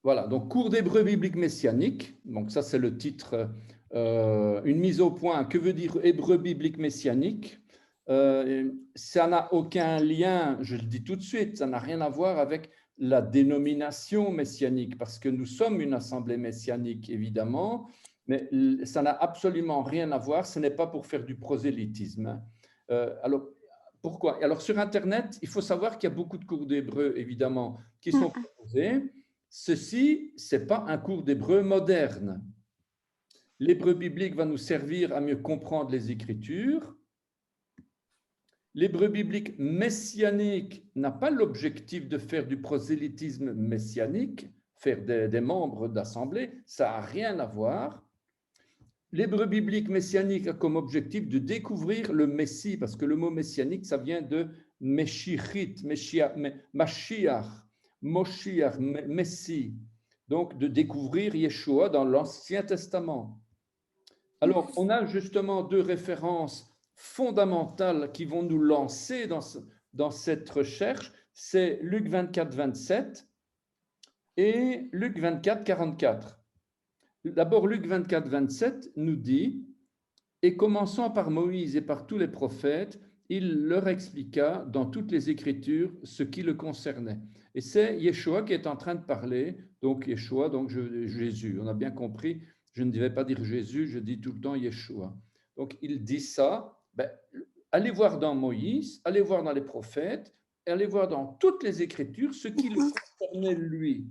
voilà, donc cours d'hébreu biblique messianique. Donc ça, c'est le titre, une mise au point. Que veut dire hébreu biblique messianique? Ça n'a aucun lien, je le dis tout de suite, ça n'a rien à voir avec la dénomination messianique, parce que nous sommes une assemblée messianique, évidemment, mais ça n'a absolument rien à voir, ce n'est pas pour faire du prosélytisme. Alors, pourquoi? Alors, sur Internet, il faut savoir qu'il y a beaucoup de cours d'hébreu, évidemment, qui sont proposés. Ceci, ce n'est pas un cours d'hébreu moderne. L'hébreu biblique va nous servir à mieux comprendre les Écritures. L'hébreu biblique messianique n'a pas l'objectif de faire du prosélytisme messianique, faire des membres d'assemblée, ça n'a rien à voir. L'hébreu biblique messianique a comme objectif de découvrir le Messie, parce que le mot messianique, ça vient de Meshichit, Mashiach, Moshiach, Messie. Donc, de découvrir Yeshua dans l'Ancien Testament. Alors, on a justement deux références fondamentales qui vont nous lancer dans cette recherche. C'est Luc 24, 27 et Luc 24, 44. D'abord, Luc 24, 27 nous dit « Et commençant par Moïse et par tous les prophètes, il leur expliqua dans toutes les Écritures ce qui le concernait. » Et c'est Yeshua qui est en train de parler, donc Yeshua, donc Jésus. On a bien compris, je ne devais pas dire Jésus, je dis tout le temps Yeshua. Donc il dit ça, allez voir dans Moïse, allez voir dans les prophètes, allez voir dans toutes les Écritures ce qui le concernait lui.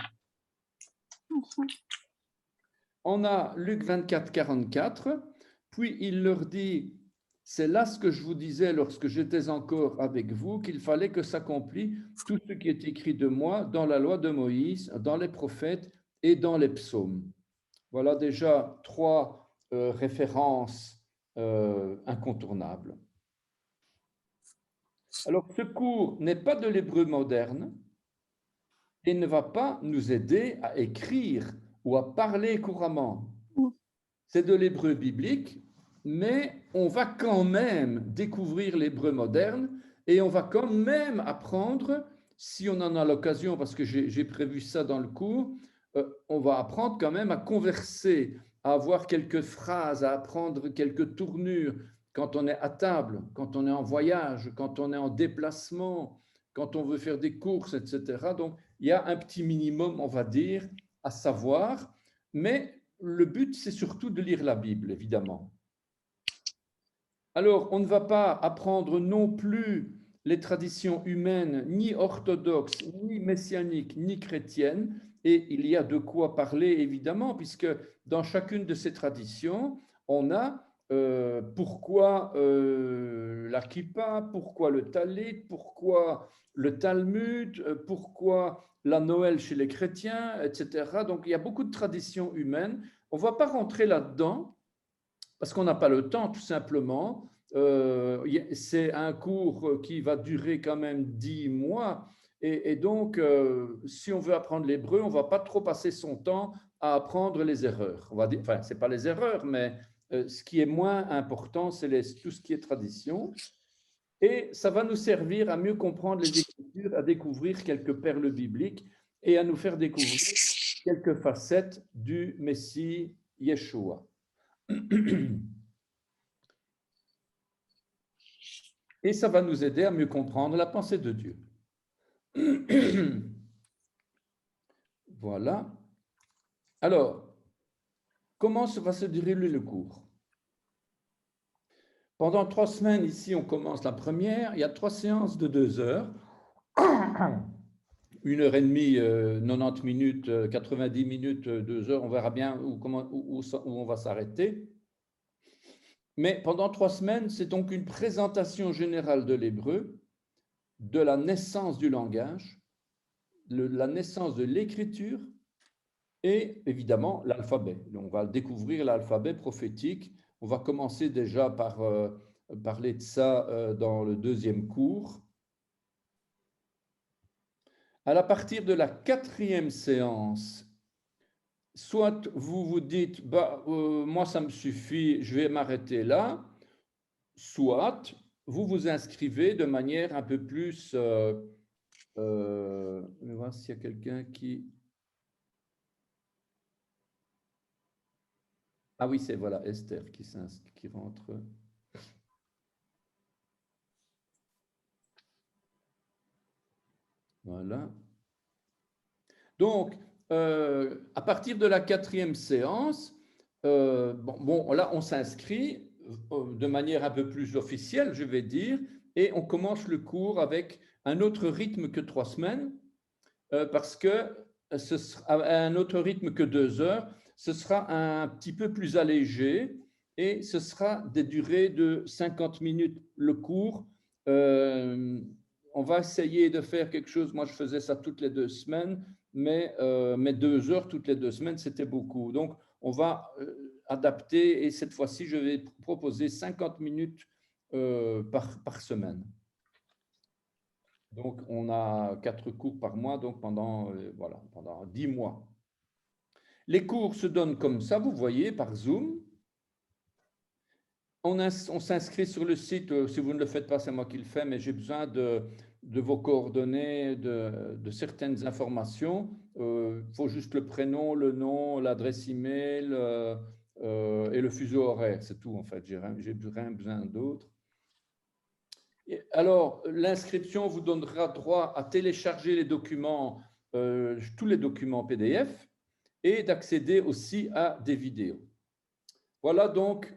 On a Luc 24, 44, puis il leur dit, c'est là ce que je vous disais lorsque j'étais encore avec vous, qu'il fallait que s'accomplisse tout ce qui est écrit de moi dans la loi de Moïse, dans les prophètes et dans les psaumes. Voilà déjà trois références incontournables. Alors, ce cours n'est pas de l'hébreu moderne et ne va pas nous aider à écrire ou à parler couramment. C'est de l'hébreu biblique, mais on va quand même découvrir l'hébreu moderne et on va quand même apprendre, si on en a l'occasion, parce que j'ai prévu ça dans le cours, on va apprendre quand même à converser, à avoir quelques phrases, à apprendre quelques tournures quand on est à table, quand on est en voyage, quand on est en déplacement, quand on veut faire des courses, etc. Donc, il y a un petit minimum, on va dire, à savoir, mais le but, c'est surtout de lire la Bible, évidemment. Alors, on ne va pas apprendre non plus les traditions humaines, ni orthodoxes, ni messianiques, ni chrétiennes, et il y a de quoi parler, évidemment, puisque dans chacune de ces traditions, on a pourquoi la kippa, pourquoi le talit, pourquoi le Talmud, pourquoi la Noël chez les chrétiens, etc. Donc, il y a beaucoup de traditions humaines. On ne va pas rentrer là-dedans parce qu'on n'a pas le temps, tout simplement. C'est un cours qui va durer quand même 10 mois. Et donc, si on veut apprendre l'hébreu, on ne va pas trop passer son temps à apprendre les erreurs. On va dire, enfin, ce n'est pas les erreurs, mais ce qui est moins important, c'est tout ce qui est tradition. Et ça va nous servir à mieux comprendre les Écritures, à découvrir quelques perles bibliques et à nous faire découvrir quelques facettes du Messie Yeshua. Et ça va nous aider à mieux comprendre la pensée de Dieu. Voilà. Alors, comment va se dérouler le cours? Pendant 3 semaines, ici, on commence la première. Il y a 3 séances de 2 heures. 1h30, 90 minutes, 90 minutes, 2 heures. On verra bien où on va s'arrêter. Mais pendant 3 semaines, c'est donc une présentation générale de l'hébreu, de la naissance du langage, la naissance de l'écriture et évidemment l'alphabet. On va découvrir l'alphabet prophétique. On va commencer déjà par parler de ça dans le 2e cours. À partir de la 4e séance, soit vous vous dites, moi ça me suffit, je vais m'arrêter là, soit vous vous inscrivez de manière un peu plus... je vais voir s'il y a quelqu'un qui... Ah oui, c'est voilà Esther qui rentre. Voilà. Donc, à partir de la 4e séance, là, on s'inscrit de manière un peu plus officielle, je vais dire, et on commence le cours avec un autre rythme que 3 semaines, parce que ce sera un autre rythme que 2 heures, ce sera un petit peu plus allégé et ce sera des durées de 50 minutes le cours. On va essayer de faire quelque chose, moi je faisais ça toutes les 2 semaines, mais 2 heures toutes les 2 semaines, c'était beaucoup. Donc on va adapter et cette fois-ci, je vais proposer 50 minutes par semaine. Donc, on a 4 cours par mois, donc pendant 10 mois. Les cours se donnent comme ça, vous voyez, par Zoom. On s'inscrit sur le site, si vous ne le faites pas, c'est moi qui le fais, mais j'ai besoin de vos coordonnées, de certaines informations. Il faut juste le prénom, le nom, l'adresse email et le fuseau horaire, c'est tout en fait, j'ai rien besoin d'autre. Alors, l'inscription vous donnera droit à télécharger les documents, tous les documents PDF et d'accéder aussi à des vidéos. Voilà donc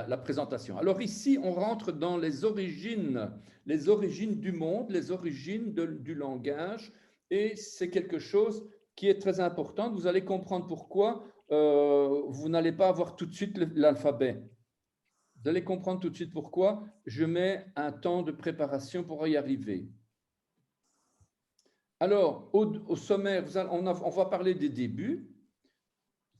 la présentation. Alors ici, on rentre dans les origines du monde, les origines du langage, et c'est quelque chose qui est très important. Vous allez comprendre pourquoi vous n'allez pas avoir tout de suite l'alphabet. Vous allez comprendre tout de suite pourquoi je mets un temps de préparation pour y arriver. Alors, au sommaire, on va parler des débuts.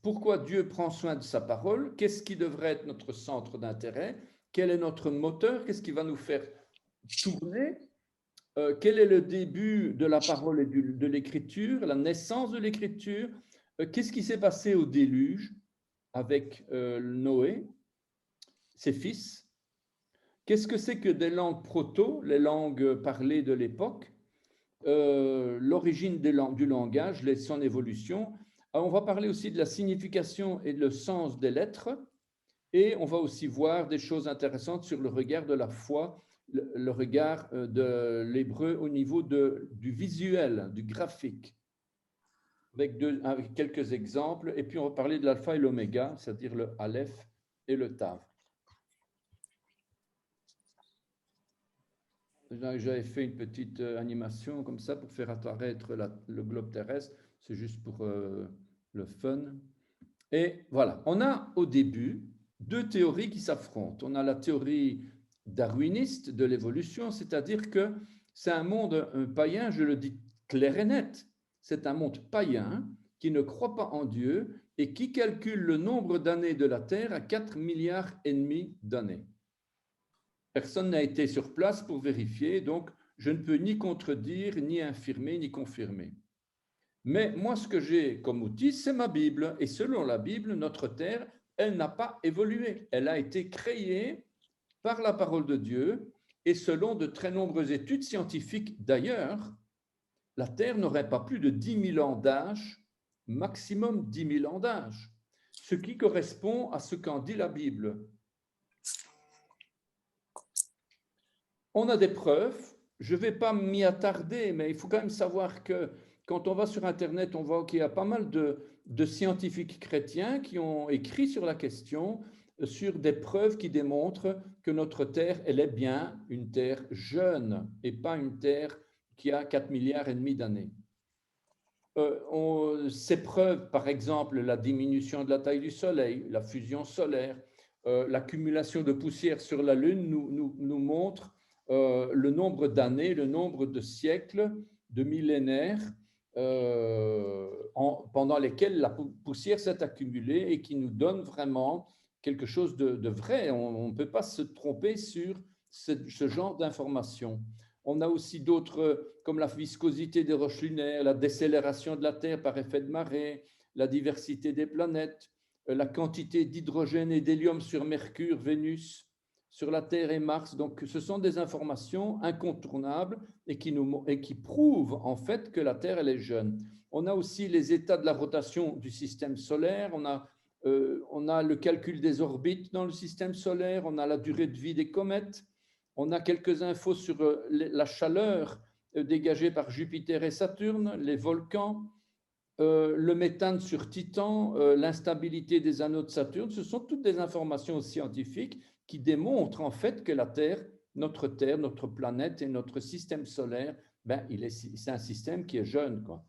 Pourquoi Dieu prend soin de sa parole? Qu'est-ce qui devrait être notre centre d'intérêt? Quel est notre moteur? Qu'est-ce qui va nous faire tourner? Quel est le début de la parole et de l'écriture, la naissance de l'écriture? Qu'est-ce qui s'est passé au déluge avec Noé, ses fils? Qu'est-ce que c'est que des langues proto, les langues parlées de l'époque? L'origine du langage, son évolution. On va parler aussi de la signification et le sens des lettres. Et on va aussi voir des choses intéressantes sur le regard de la foi, le regard de l'hébreu au niveau du visuel, du graphique, avec quelques exemples. Et puis on va parler de l'alpha et l'oméga, c'est-à-dire le aleph et le tav. J'avais fait une petite animation comme ça pour faire apparaître le globe terrestre. C'est juste pour le fun. Et voilà, on a au début 2 théories qui s'affrontent. On a la théorie darwiniste de l'évolution, c'est-à-dire que c'est un monde païen, je le dis clair et net, c'est un monde païen qui ne croit pas en Dieu et qui calcule le nombre d'années de la Terre à 4,5 milliards d'années. Personne n'a été sur place pour vérifier, donc je ne peux ni contredire, ni infirmer, ni confirmer. Mais moi, ce que j'ai comme outil, c'est ma Bible. Et selon la Bible, notre terre, elle n'a pas évolué. Elle a été créée par la parole de Dieu. Et selon de très nombreuses études scientifiques d'ailleurs, la Terre n'aurait pas plus de 10 000 ans d'âge, maximum 10 000 ans d'âge, ce qui correspond à ce qu'en dit la Bible. On a des preuves, je ne vais pas m'y attarder, mais il faut quand même savoir que quand on va sur Internet, on voit qu'il y a pas mal de scientifiques chrétiens qui ont écrit sur la question, sur des preuves qui démontrent que notre Terre, elle est bien une Terre jeune et pas une Terre qui a 4,5 milliards d'années. Ces preuves, par exemple, la diminution de la taille du Soleil, la fusion solaire, l'accumulation de poussière sur la Lune nous montrent le nombre d'années, le nombre de siècles, de millénaires pendant lesquels la poussière s'est accumulée et qui nous donne vraiment quelque chose de vrai. On ne peut pas se tromper sur ce genre d'informations. On a aussi d'autres, comme la viscosité des roches lunaires, la décélération de la Terre par effet de marée, la diversité des planètes, la quantité d'hydrogène et d'hélium sur Mercure, Vénus, sur la Terre et Mars. Donc, ce sont des informations incontournables et qui prouvent en fait que la Terre, elle est jeune. On a aussi les états de la rotation du système solaire, on a le calcul des orbites dans le système solaire, on a la durée de vie des comètes, on a quelques infos sur la chaleur dégagée par Jupiter et Saturne, les volcans, le méthane sur Titan, l'instabilité des anneaux de Saturne. Ce sont toutes des informations scientifiques qui démontrent en fait que la Terre, notre planète et notre système solaire, c'est un système qui est jeune, quoi.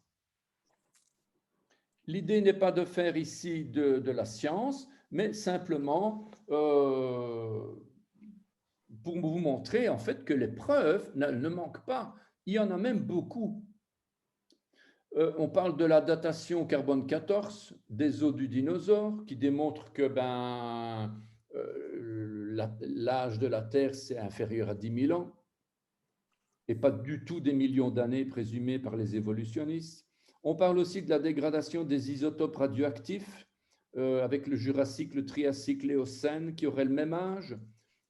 L'idée n'est pas de faire ici de la science, mais simplement pour vous montrer en fait que les preuves ne manquent pas. Il y en a même beaucoup. On parle de la datation carbone 14 des os du dinosaure, qui démontre que l'âge de la Terre, c'est inférieur à 10 000 ans, et pas du tout des millions d'années présumées par les évolutionnistes. On parle aussi de la dégradation des isotopes radioactifs, avec le Jurassique, le Triassique, l'Éocène, qui auraient le même âge.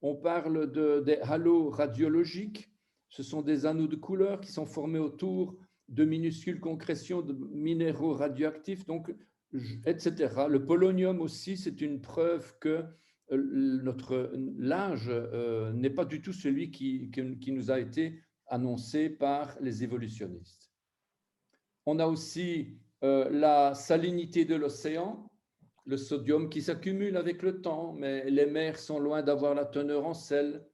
On parle des halos radiologiques. Ce sont des anneaux de couleur qui sont formés autour de minuscules concrétions de minéraux radioactifs, donc, etc. Le polonium aussi, c'est une preuve que l'âge n'est pas du tout celui qui nous a été annoncé par les évolutionnistes. On a aussi la salinité de l'océan, le sodium qui s'accumule avec le temps, mais les mers sont loin d'avoir la teneur en sel.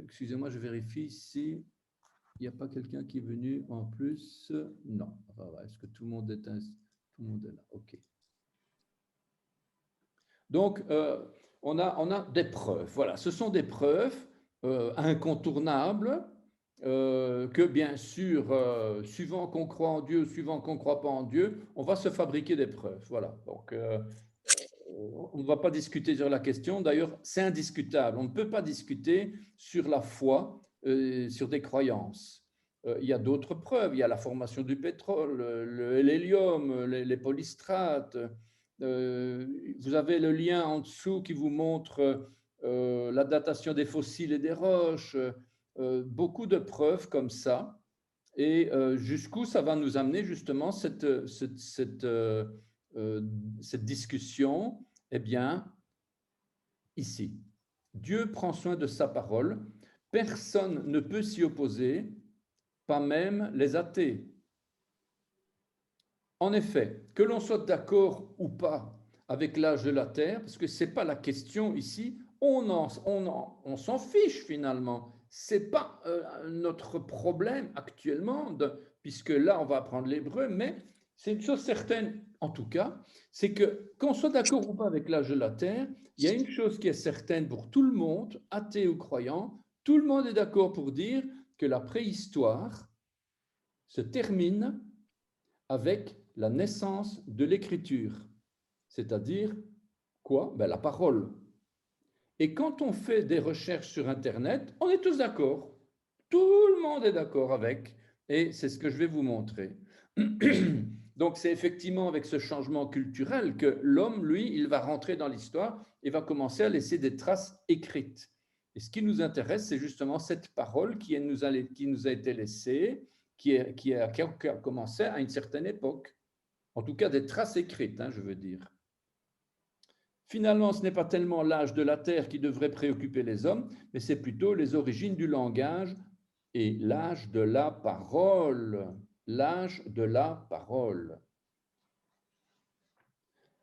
Excusez-moi, je vérifie ici. Il n'y a pas quelqu'un qui est venu en plus? Non. Est-ce que tout le monde est là? OK. Donc, on a des preuves. Voilà, ce sont des preuves incontournables que, bien sûr, suivant qu'on croit en Dieu, suivant qu'on ne croit pas en Dieu, on va se fabriquer des preuves. Voilà. Donc, on ne va pas discuter sur la question. D'ailleurs, c'est indiscutable. On ne peut pas discuter sur la foi, sur des croyances. Il y a d'autres preuves. Il y a la formation du pétrole, l'hélium, les polystrates. Vous avez le lien en dessous qui vous montre la datation des fossiles et des roches. Beaucoup de preuves comme ça. Et jusqu'où ça va nous amener justement cette discussion? Eh bien, ici, Dieu prend soin de sa parole, personne ne peut s'y opposer, pas même les athées. En effet, que l'on soit d'accord ou pas avec l'âge de la Terre, parce que ce n'est pas la question ici, on s'en fiche finalement. Ce n'est pas notre problème actuellement, puisque là, on va apprendre l'hébreu, mais c'est une chose certaine, en tout cas, c'est que qu'on soit d'accord ou pas avec l'âge de la Terre, il y a une chose qui est certaine pour tout le monde, athée ou croyant, tout le monde est d'accord pour dire que la préhistoire se termine avec la naissance de l'écriture, c'est-à-dire quoi? La parole. Et quand on fait des recherches sur Internet, on est tous d'accord. Tout le monde est d'accord avec, et c'est ce que je vais vous montrer. Donc c'est effectivement avec ce changement culturel que l'homme, lui, il va rentrer dans l'histoire et va commencer à laisser des traces écrites. Et ce qui nous intéresse, c'est justement cette parole qui nous a été laissée, qui a commencé à une certaine époque. En tout cas, des traces écrites, je veux dire. Finalement, ce n'est pas tellement l'âge de la Terre qui devrait préoccuper les hommes, mais c'est plutôt les origines du langage et l'âge de la parole. L'âge de la parole.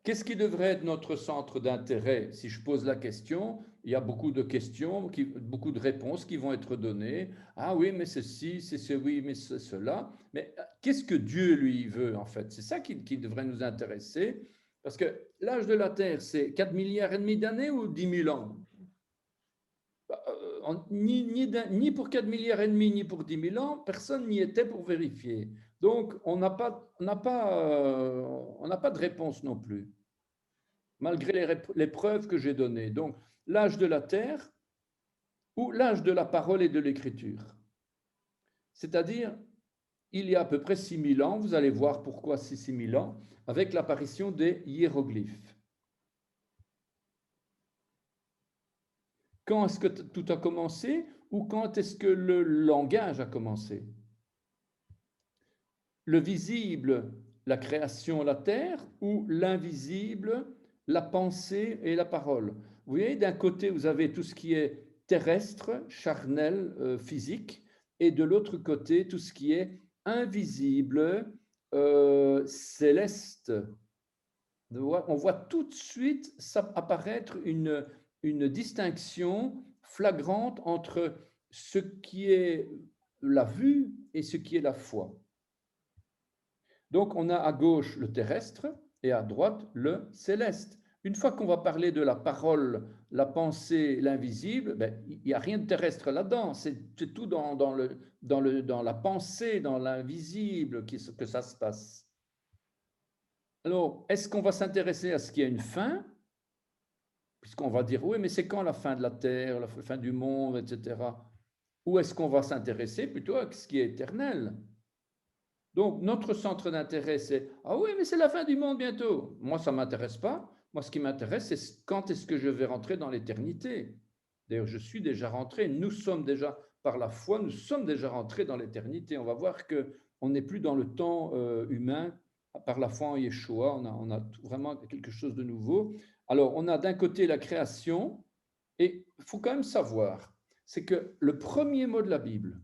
Qu'est-ce qui devrait être notre centre d'intérêt? Si je pose la question, il y a beaucoup de questions, beaucoup de réponses qui vont être données. Ah oui, mais ceci, c'est ce, oui, mais c'est cela. Mais qu'est-ce que Dieu, lui, veut, en fait? C'est ça qui devrait nous intéresser. Parce que l'âge de la Terre, c'est 4 milliards et demi d'années ou 10 000 ans? Ni pour 4 milliards et demi, ni pour 10 000 ans, personne n'y était pour vérifier. Donc, on n'a pas de réponse non plus, malgré les preuves que j'ai données. Donc, l'âge de la Terre ou l'âge de la parole et de l'écriture. C'est-à-dire, il y a à peu près 6 000 ans, vous allez voir pourquoi c'est 6 000 ans, avec l'apparition des hiéroglyphes. Quand est-ce que tout a commencé ou quand est-ce que le langage a commencé? Le visible, la création, la terre, ou l'invisible, la pensée et la parole? Vous voyez, d'un côté, vous avez tout ce qui est terrestre, charnel, physique, et de l'autre côté, tout ce qui est invisible, céleste. On voit tout de suite apparaître une distinction flagrante entre ce qui est la vue et ce qui est la foi. Donc, on a à gauche le terrestre et à droite le céleste. Une fois qu'on va parler de la parole, la pensée, l'invisible, ben, il n'y a rien de terrestre là-dedans. C'est tout dans la pensée, dans l'invisible que ça se passe. Alors, est-ce qu'on va s'intéresser à ce qui a une fin? Puisqu'on va dire, oui, mais c'est quand la fin de la terre, la fin du monde, etc. Ou est-ce qu'on va s'intéresser plutôt à ce qui est éternel? Donc, notre centre d'intérêt, c'est, ah oui, mais c'est la fin du monde bientôt. Moi, ça ne m'intéresse pas. Moi, ce qui m'intéresse, c'est quand est-ce que je vais rentrer dans l'éternité. D'ailleurs, je suis déjà rentré. Nous sommes déjà, par la foi, nous sommes déjà rentrés dans l'éternité. On va voir qu'on n'est plus dans le temps humain. Par la foi en Yeshua, on a vraiment quelque chose de nouveau. Alors, on a d'un côté la création, et il faut quand même savoir, c'est que le premier mot de la Bible,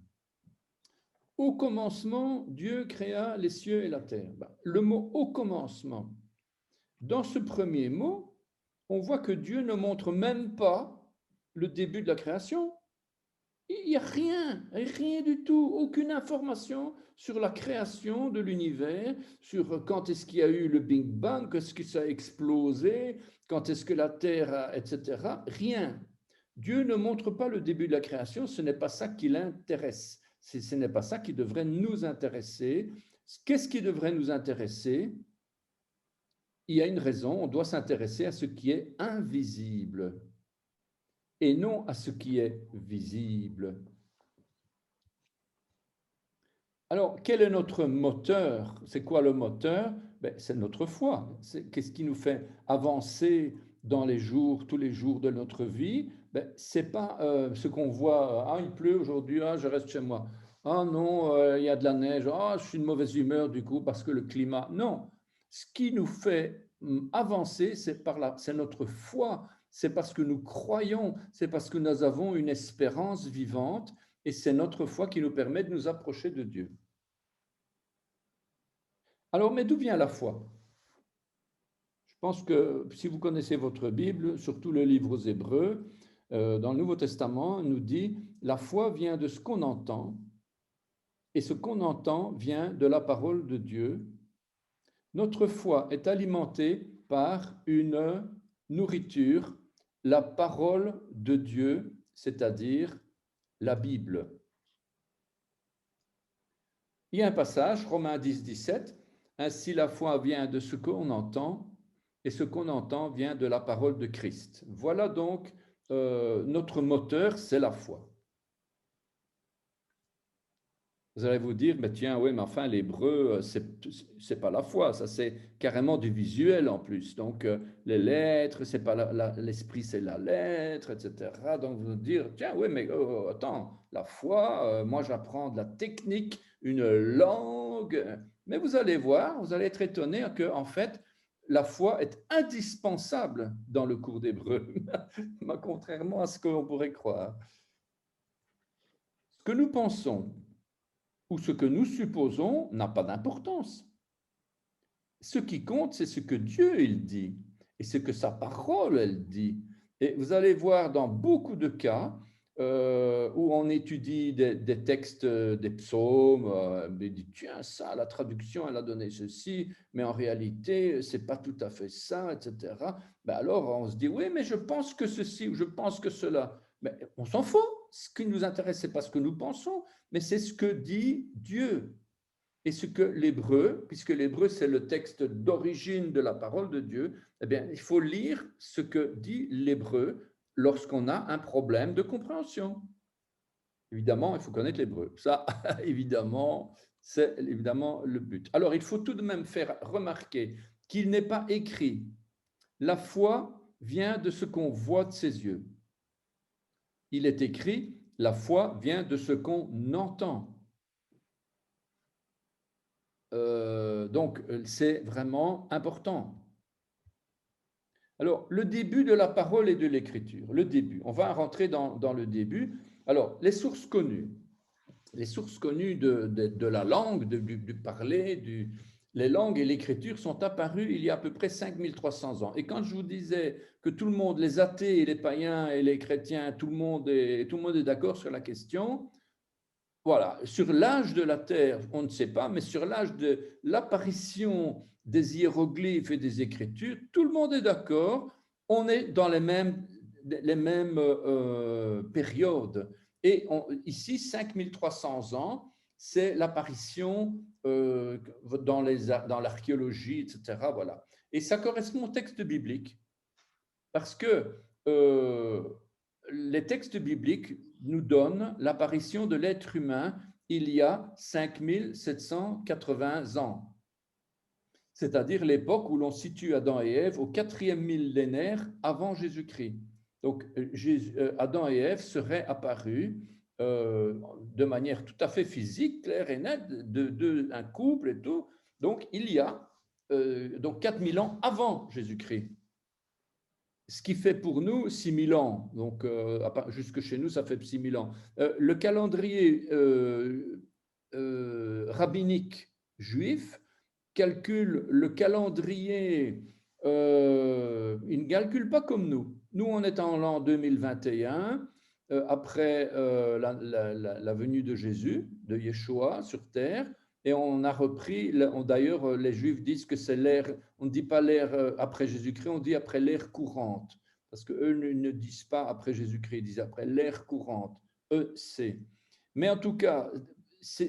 au commencement, Dieu créa les cieux et la terre. Le mot au commencement, dans ce premier mot, on voit que Dieu ne montre même pas le début de la création. Il n'y a rien du tout, aucune information sur la création de l'univers, sur quand est-ce qu'il y a eu le Big Bang, qu'est-ce que ça a explosé, quand est-ce que la Terre, etc. Rien. Dieu ne montre pas le début de la création, ce n'est pas ça qui l'intéresse. Ce n'est pas ça qui devrait nous intéresser. Qu'est-ce qui devrait nous intéresser? Il y a une raison, on doit s'intéresser à ce qui est invisible et non à ce qui est visible. Alors, quel est notre moteur? C'est quoi le moteur? C'est notre foi. Qu'est-ce qui nous fait avancer dans les jours, tous les jours de notre vie? Ce n'est pas ce qu'on voit, ah, il pleut aujourd'hui, ah, je reste chez moi. Ah non, il y a de la neige, ah, je suis de mauvaise humeur du coup parce que le climat. Non, ce qui nous fait avancer, c'est notre foi, c'est parce que nous croyons, c'est parce que nous avons une espérance vivante et c'est notre foi qui nous permet de nous approcher de Dieu. Alors, mais d'où vient la foi? Je pense que si vous connaissez votre Bible, surtout le livre aux Hébreux, dans le Nouveau Testament, nous dit la foi vient de ce qu'on entend, et ce qu'on entend vient de la parole de Dieu. Notre foi est alimentée par une nourriture, la parole de Dieu, c'est-à-dire la Bible. Il y a un passage, Romains 10, 17, ainsi la foi vient de ce qu'on entend, et ce qu'on entend vient de la parole de Christ. Voilà donc notre moteur, c'est la foi. Vous allez vous dire, mais tiens, oui, mais enfin, l'hébreu, c'est pas la foi, ça c'est carrément du visuel en plus. Donc, les lettres, c'est pas l'esprit, c'est la lettre, etc. Donc, vous vous dire, tiens, oui, mais attends, la foi, moi j'apprends de la technique, une langue. Mais vous allez voir, vous allez être étonné que, en fait, la foi est indispensable dans le cours d'hébreu, contrairement à ce qu'on pourrait croire. Ce que nous pensons, ou ce que nous supposons n'a pas d'importance. Ce qui compte, c'est ce que Dieu il dit et ce que sa parole elle dit. Et vous allez voir dans beaucoup de cas où on étudie des textes, des psaumes, mais dit tiens ça, la traduction elle a donné ceci, mais en réalité c'est pas tout à fait ça, etc. Alors on se dit oui mais je pense que ceci ou je pense que cela. Mais on s'en fout. Ce qui nous intéresse c'est pas ce que nous pensons, mais c'est ce que dit Dieu. Et ce que l'hébreu, puisque l'hébreu c'est le texte d'origine de la parole de Dieu, eh bien, il faut lire ce que dit l'hébreu lorsqu'on a un problème de compréhension. Évidemment, il faut connaître l'hébreu. Ça, évidemment, c'est évidemment le but. Alors, il faut tout de même faire remarquer qu'il n'est pas écrit « la foi vient de ce qu'on voit de ses yeux ». il est écrit, la foi vient de ce qu'on entend. Donc, c'est vraiment important. Alors, le début de la parole et de l'écriture, le début. On va rentrer dans le début. Alors, les sources connues de la langue, du parler, les langues et l'écriture sont apparues il y a à peu près 5300 ans. Et quand je vous disais que tout le monde, les athées et les païens et les chrétiens, tout le monde est d'accord sur la question, voilà, sur l'âge de la Terre, on ne sait pas, mais sur l'âge de l'apparition des hiéroglyphes et des écritures, tout le monde est d'accord, on est dans les mêmes périodes. Et ici, 5300 ans, c'est l'apparition dans l'archéologie, etc. Voilà. Et ça correspond au texte biblique, parce que les textes bibliques nous donnent l'apparition de l'être humain il y a 5780 ans, c'est-à-dire l'époque où l'on situe Adam et Ève au 4e millénaire avant Jésus-Christ. Donc, Adam et Ève seraient apparus de manière tout à fait physique, claire et nette, un couple et tout. Donc, il y a donc 4000 ans avant Jésus-Christ. Ce qui fait pour nous 6000 ans. Donc, jusque chez nous, ça fait 6000 ans. Le calendrier rabbinique juif calcule le calendrier, il ne calcule pas comme nous. Nous, on est en l'an 2021, après la venue de Jésus, de Yeshua sur terre, et on a repris, d'ailleurs, les Juifs disent que c'est l'ère, on ne dit pas l'ère après Jésus-Christ, on dit après l'ère courante, parce qu'eux ne disent pas après Jésus-Christ, ils disent après l'ère courante, EC. Mais en tout cas,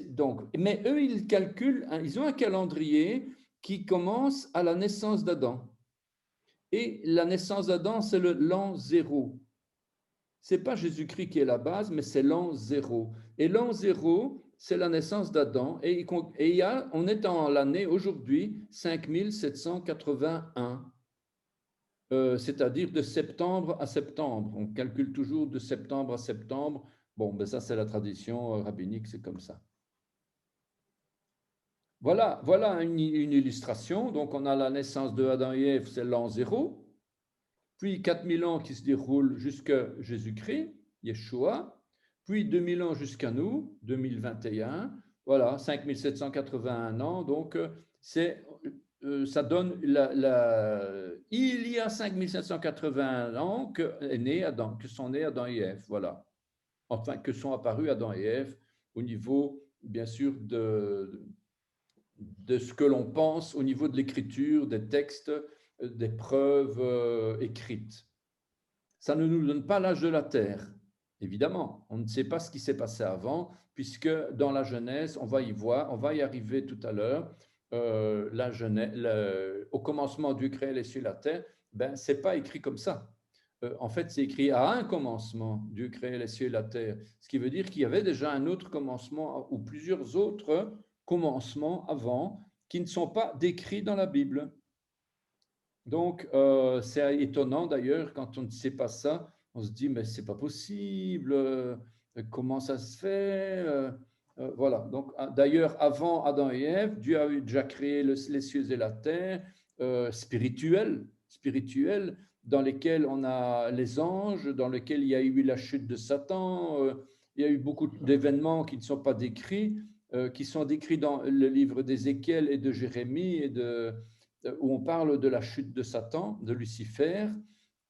donc, mais eux, ils calculent, ils ont un calendrier qui commence à la naissance d'Adam. Et la naissance d'Adam, c'est l'an 0. Ce n'est pas Jésus-Christ qui est la base, mais c'est l'an 0. Et l'an 0, c'est la naissance d'Adam. Et on est en l'année aujourd'hui 5781. C'est-à-dire de septembre à septembre. On calcule toujours de septembre à septembre. Bon, ben ça, c'est la tradition rabbinique, c'est comme ça. Voilà une illustration. Donc, on a la naissance de Adam et Ève, c'est l'an 0. Puis 4000 ans qui se déroulent jusqu'à Jésus-Christ, Yeshua. Puis 2000 ans jusqu'à nous, 2021. Voilà, 5781 ans. Donc, ça donne il y a 5780 ans que sont nés Adam et Ève. Voilà. Enfin, que sont apparus Adam et Ève au niveau, bien sûr, de ce que l'on pense au niveau de l'écriture, des textes, des preuves écrites. Ça ne nous donne pas l'âge de la Terre, évidemment. On ne sait pas ce qui s'est passé avant, puisque dans la Genèse, on va y arriver tout à l'heure, au commencement Dieu créa les cieux et la terre, ben, ce n'est pas écrit comme ça. En fait, c'est écrit à un commencement, Dieu créa les cieux et la terre, ce qui veut dire qu'il y avait déjà un autre commencement ou plusieurs autres commencements avant qui ne sont pas décrits dans la Bible. Donc, c'est étonnant d'ailleurs, quand on ne sait pas ça, on se dit, mais c'est pas possible, comment ça se fait voilà. Donc, d'ailleurs, avant Adam et Ève, Dieu a déjà créé les cieux et la terre spirituels, dans lesquels on a les anges, dans lesquels il y a eu la chute de Satan, il y a eu beaucoup d'événements qui ne sont pas décrits, qui sont décrits dans le livre d'Ézéchiel et de Jérémie où on parle de la chute de Satan, de Lucifer,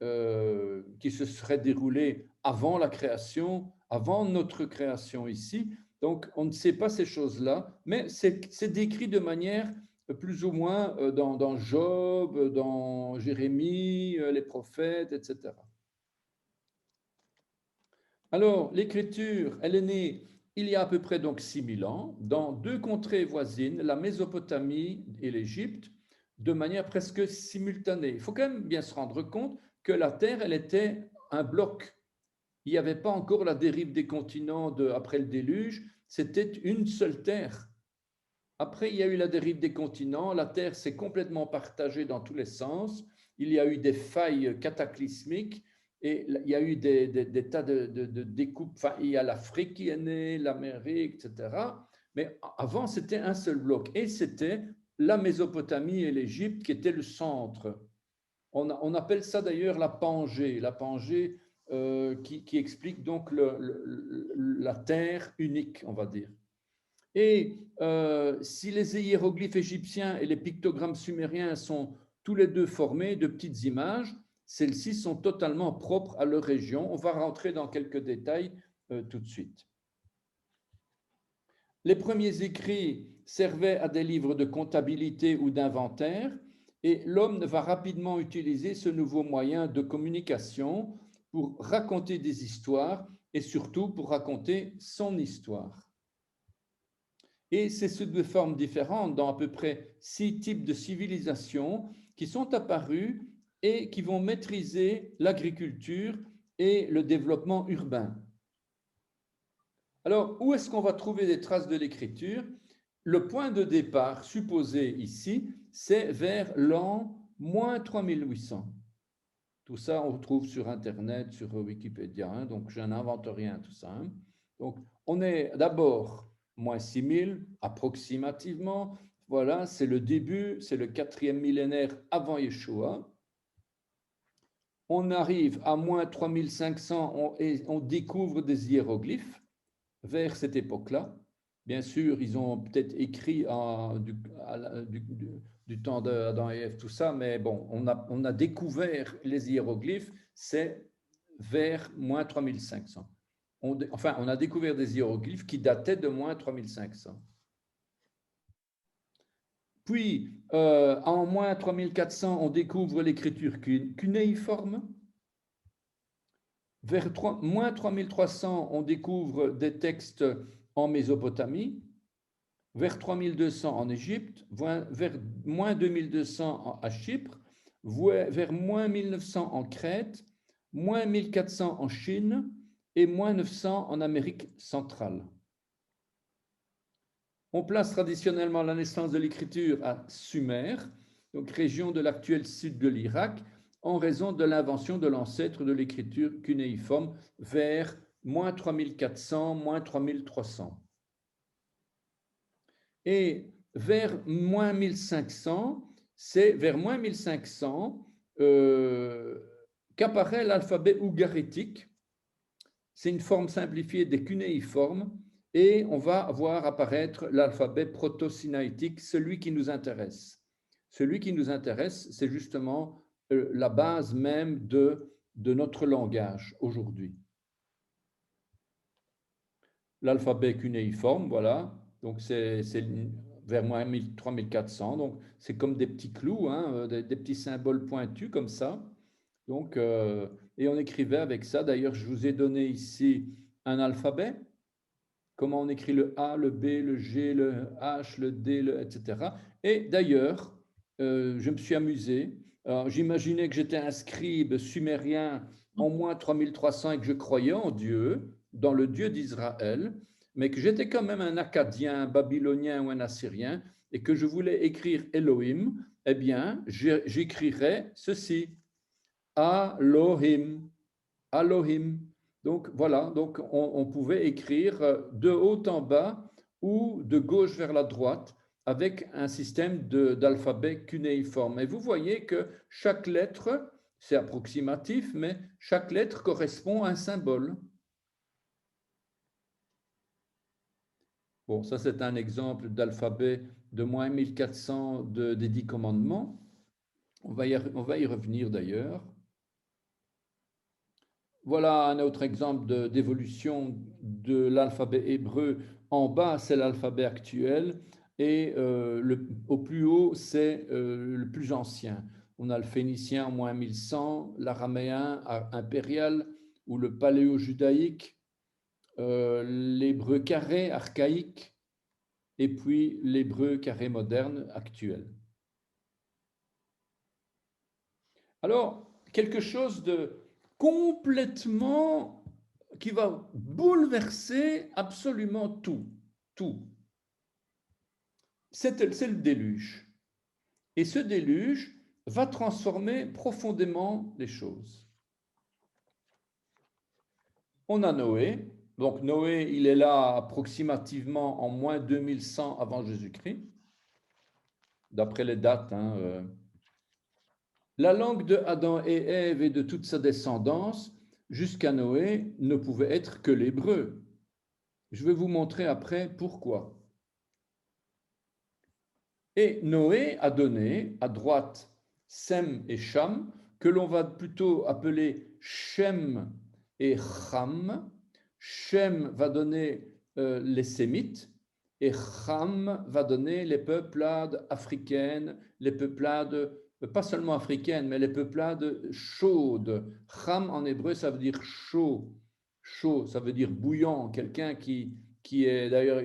qui se serait déroulée avant la création, avant notre création ici. Donc, on ne sait pas ces choses-là, mais c'est décrit de manière plus ou moins dans Job, dans Jérémie, les prophètes, etc. Alors, l'écriture, elle est née il y a à peu près donc 6000 ans, dans deux contrées voisines, la Mésopotamie et l'Égypte, de manière presque simultanée. Il faut quand même bien se rendre compte que la Terre, elle était un bloc. Il n'y avait pas encore la dérive des continents après le déluge, c'était une seule Terre. Après, il y a eu la dérive des continents, la Terre s'est complètement partagée dans tous les sens, il y a eu des failles cataclysmiques, Et il y a eu des tas de découpes. Enfin, il y a l'Afrique qui est née, l'Amérique, etc. Mais avant, c'était un seul bloc. Et c'était la Mésopotamie et l'Égypte qui étaient le centre. On appelle ça d'ailleurs la Pangée. La Pangée qui explique donc la terre unique, on va dire. Et si les hiéroglyphes égyptiens et les pictogrammes sumériens sont tous les deux formés de petites images, celles-ci sont totalement propres à leur région. On va rentrer dans quelques détails tout de suite. Les premiers écrits servaient à des livres de comptabilité ou d'inventaire, et l'homme va rapidement utiliser ce nouveau moyen de communication pour raconter des histoires et surtout pour raconter son histoire. Et c'est sous deux formes différentes dans à peu près 6 types de civilisations qui sont apparues et qui vont maîtriser l'agriculture et le développement urbain. Alors, où est-ce qu'on va trouver des traces de l'écriture? Le point de départ supposé ici, c'est vers l'an moins 3800. Tout ça, on retrouve sur Internet, sur Wikipédia, hein, donc je n'invente rien, tout ça. Hein. Donc, on est d'abord moins 6000, approximativement. Voilà, c'est le début, c'est le 4e millénaire avant Yeshua. On arrive à moins 3500 et on découvre des hiéroglyphes vers cette époque-là. Bien sûr, ils ont peut-être écrit du temps d'Adam et Ève, tout ça, mais bon, on a découvert les hiéroglyphes, c'est vers moins 3500. Enfin, on a découvert des hiéroglyphes qui dataient de moins 3500. Puis, en moins 3400, on découvre l'écriture cunéiforme. Vers moins 3300, on découvre des textes en Mésopotamie. Vers 3200 en Égypte, vers moins 2200 à Chypre, vers moins 1900 en Crète, moins 1400 en Chine et moins 900 en Amérique centrale. On place traditionnellement la naissance de l'écriture à Sumer, donc région de l'actuel sud de l'Irak, en raison de l'invention de l'ancêtre de l'écriture cunéiforme vers moins 3400, moins 3300. Et vers moins 1500, c'est vers moins 1500 qu'apparaît l'alphabet ougaritique. C'est une forme simplifiée des cunéiformes et on va voir apparaître l'alphabet proto-sinaïtique, celui qui nous intéresse. Celui qui nous intéresse, c'est justement la base même de notre langage aujourd'hui. L'alphabet cunéiforme, voilà, donc c'est vers moins 3400, donc c'est comme des petits clous, hein, des petits symboles pointus comme ça. Donc, et on écrivait avec ça. D'ailleurs, je vous ai donné ici un alphabet. Comment on écrit le A, le B, le G, le H, le D, etc. Et d'ailleurs, je me suis amusé. J'imaginais que j'étais un scribe sumérien en moins 3300 et que je croyais en Dieu, dans le Dieu d'Israël, mais que j'étais quand même un Akkadien, un Babylonien ou un Assyrien, et que je voulais écrire Elohim, eh bien, j'écrirais ceci. Elohim, Elohim. Donc voilà, donc on pouvait écrire de haut en bas ou de gauche vers la droite avec un système d'alphabet cunéiforme. Et vous voyez que chaque lettre, c'est approximatif, mais chaque lettre correspond à un symbole. Bon, ça c'est un exemple d'alphabet de moins 1400 des 10 commandements. On va y revenir d'ailleurs. Voilà un autre exemple d'évolution de l'alphabet hébreu. En bas, c'est l'alphabet actuel et au plus haut, c'est le plus ancien. On a le phénicien en moins 1100, l'araméen impérial ou le paléo-judaïque, l'hébreu carré archaïque et puis l'hébreu carré moderne actuel. Alors, quelque chose de complètement qui va bouleverser absolument tout. Tout. C'est le déluge. Et ce déluge va transformer profondément les choses. On a Noé. Donc Noé, il est là approximativement en moins 2100 avant Jésus-Christ, d'après les dates. La langue de Adam et Ève et de toute sa descendance jusqu'à Noé ne pouvait être que l'hébreu. Je vais vous montrer après pourquoi. Et Noé a donné à droite Sem et Cham, que l'on va plutôt appeler Shem et Cham. Shem va donner les Sémites et Cham va donner les peuplades africaines, les peuplades, pas seulement africaines, mais les peuplades chaudes. Cham en hébreu, ça veut dire chaud. Chaud, ça veut dire bouillant. Quelqu'un qui est d'ailleurs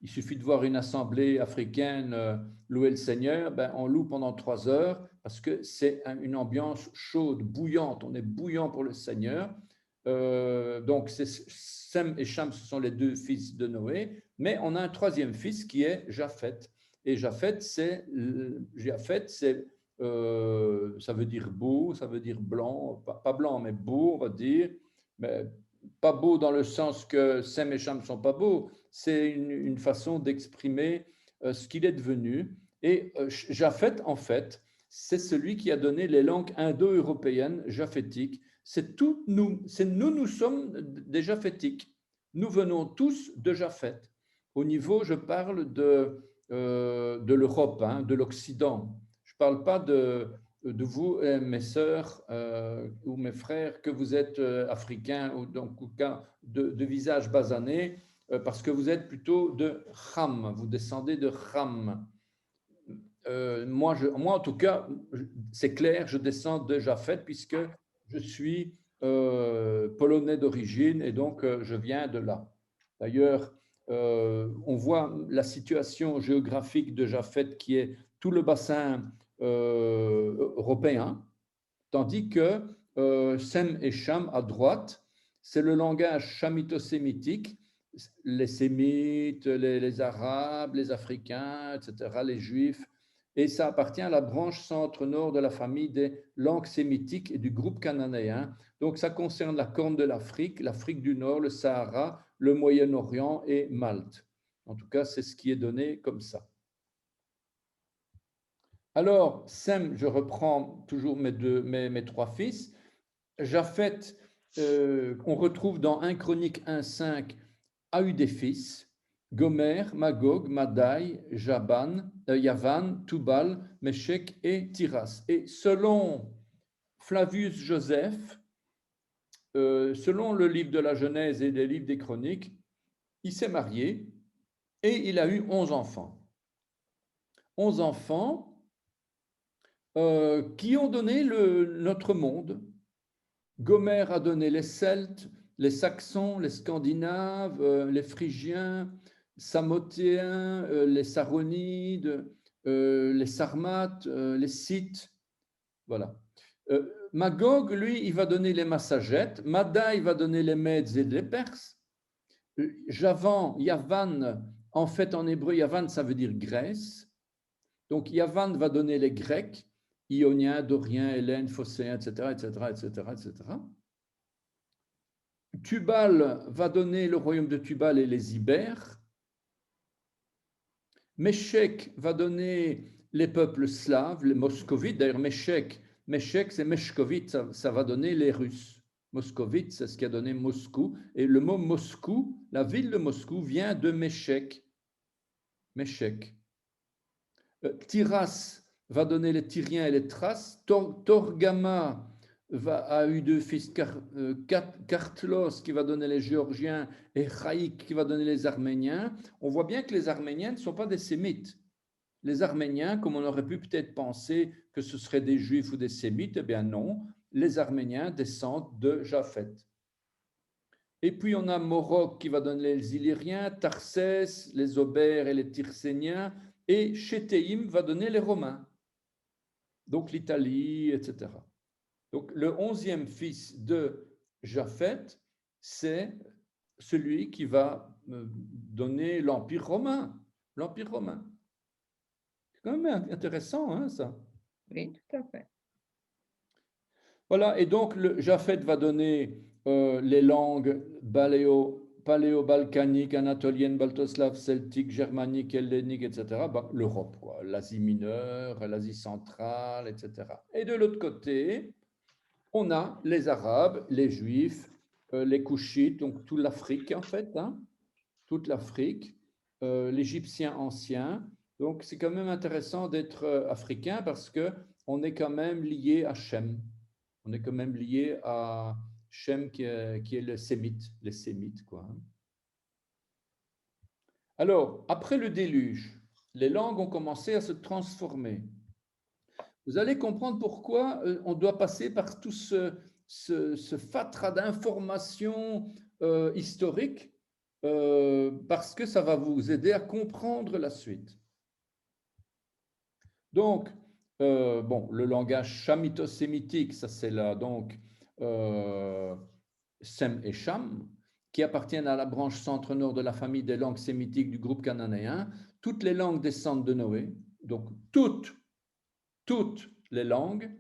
il suffit de voir une assemblée africaine louer le Seigneur, ben, on loue pendant 3 heures parce que c'est une ambiance chaude, bouillante. On est bouillant pour le Seigneur. Donc, Sem et Cham, ce sont les deux fils de Noé, mais on a un troisième fils qui est Japheth. Et Japheth, ça veut dire beau, ça veut dire blanc, pas blanc, mais beau, on va dire. Mais pas beau dans le sens que Sem et Cham ne sont pas beaux, c'est une façon d'exprimer ce qu'il est devenu. Et Japheth, en fait, c'est celui qui a donné les langues indo-européennes japhétiques. C'est nous sommes des japhétiques. Nous venons tous de Japheth. Au niveau, je parle de l'Europe, de l'Occident. Je ne parle pas de vous, mes sœurs ou mes frères, que vous êtes africains ou donc de visage basané, parce que vous êtes plutôt de Cham, vous descendez de Cham. Moi, en tout cas, c'est clair, je descends de Japheth puisque je suis polonais d'origine et donc je viens de là. D'ailleurs, on voit la situation géographique de Japheth qui est tout le bassin européen, tandis que Sem et Cham à droite, c'est le langage chamito-sémitique, les Sémites, les Arabes, les Africains, etc., les Juifs, et ça appartient à la branche centre-nord de la famille des langues sémitiques et du groupe cananéen. Donc ça concerne la Corne de l'Afrique, l'Afrique du Nord, le Sahara, le Moyen-Orient et Malte. En tout cas, c'est ce qui est donné comme ça. Alors, Sem, je reprends toujours mes trois fils. Japheth, on retrouve dans 1 Chronique 1,5, a eu des fils, Gomer, Magog, Madai, Yavan, Tubal, Meshech et Tiras. Et selon Flavius Joseph, selon le livre de la Genèse et les livres des Chroniques, il s'est marié et il a eu 11 enfants. 11 enfants qui ont donné notre monde. Gomer a donné les Celtes, les Saxons, les Scandinaves, les Phrygiens, Samotéens, les Saronides, les Sarmates, les Scythes. Voilà. Magog, lui, il va donner les Massagètes. Madai va donner les Mèdes et les Perses. Yavan, en fait, en hébreu, Yavan, ça veut dire Grèce. Donc, Yavan va donner les Grecs, Ioniens, Doriens, Hélènes, Phocéens, etc., etc., etc., etc. Tubal va donner le royaume de Tubal et les Ibères. Meshech va donner les peuples slaves, les moscovites. D'ailleurs, Meshech c'est Meshkovite, ça va donner les Russes. Moscovite, c'est ce qui a donné Moscou. Et le mot Moscou, la ville de Moscou, vient de Meshech. Tiras va donner les Tyriens et les Thraces. Torgama a eu deux fils, Kartlos qui va donner les Géorgiens et Chaïk qui va donner les Arméniens. On voit bien que les Arméniens ne sont pas des Sémites. Les Arméniens, comme on aurait pu peut-être penser que ce seraient des Juifs ou des Sémites, eh bien non, les Arméniens descendent de Japheth. Et puis on a Morok qui va donner les Illyriens, Tarsès, les Aubers et les Tirséniens, et Chétéim va donner les Romains, donc l'Italie, etc. Donc le 11e fils de Japheth, c'est celui qui va donner l'Empire romain. L'Empire romain. C'est quand même intéressant, ça. Oui, tout à fait. Voilà, et donc Japheth va donner les langues paléo-balkaniques, anatoliennes, baltoslaves, celtiques, germaniques, helléniques, etc., l'Europe, l'Asie mineure, l'Asie centrale, etc. Et de l'autre côté, on a les Arabes, les Juifs, les Couchites, donc toute l'Afrique en fait, hein, toute l'Afrique, l'Égyptien ancien. Donc c'est quand même intéressant d'être africain parce que on est quand même lié à Shem. On est quand même lié à Shem qui est le sémite, les sémites, quoi. Alors, après le déluge, les langues ont commencé à se transformer. Vous allez comprendre pourquoi on doit passer par tout ce fatras d'informations historiques, parce que ça va vous aider à comprendre la suite. Donc, bon, le langage chamito-sémitique, ça c'est là, donc, Sem et Cham, qui appartiennent à la branche centre-nord de la famille des langues sémitiques du groupe cananéen. Toutes les langues descendent de Noé, donc toutes les langues